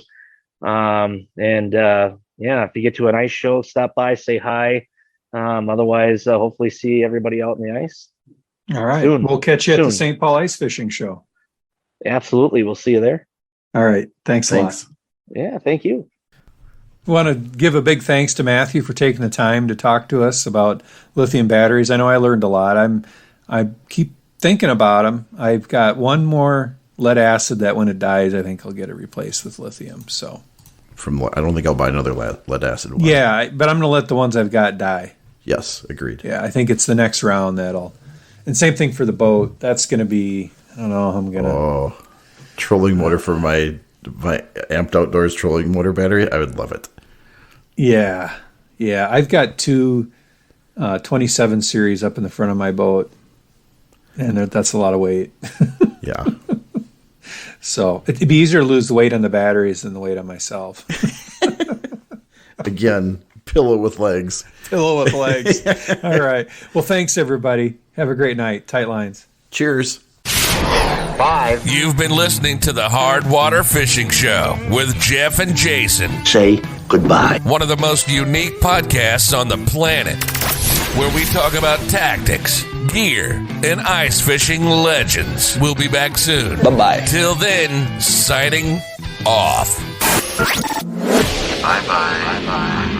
If you get to an ice show, stop by, say hi. Otherwise, hopefully see everybody out in the ice. All right. Soon. We'll catch you at Soon. the St. Paul Ice Fishing Show. Absolutely. We'll see you there. All right. Thanks a lot. Yeah, thank you. We want to give a big thanks to Matthew for taking the time to talk to us about lithium batteries. I know I learned a lot. I keep thinking about them. I've got one more lead acid that when it dies, I think I'll get it replaced with lithium. So I don't think I'll buy another lead acid one. Yeah, but I'm going to let the ones I've got die. Yes, agreed. Yeah, I think it's the next round that'll. And same thing for the boat. That's going to be, I don't know, I'm going to. Trolling motor for my Amped Outdoors trolling motor battery. I would love it. Yeah. I've got two 27 series up in the front of my boat, and that's a lot of weight. Yeah. So it'd be easier to lose the weight on the batteries than the weight on myself. Again, pillow with legs. Pillow with legs. All right. Well, thanks, everybody. Have a great night. Tight lines. Cheers. Bye. You've been listening to the Hard Water Fishing Show with Jeff and Jason. Say goodbye. One of the most unique podcasts on the planet, where we talk about tactics, gear, and ice fishing legends. We'll be back soon. Bye-bye. Till then, signing off. Bye-bye. Bye-bye.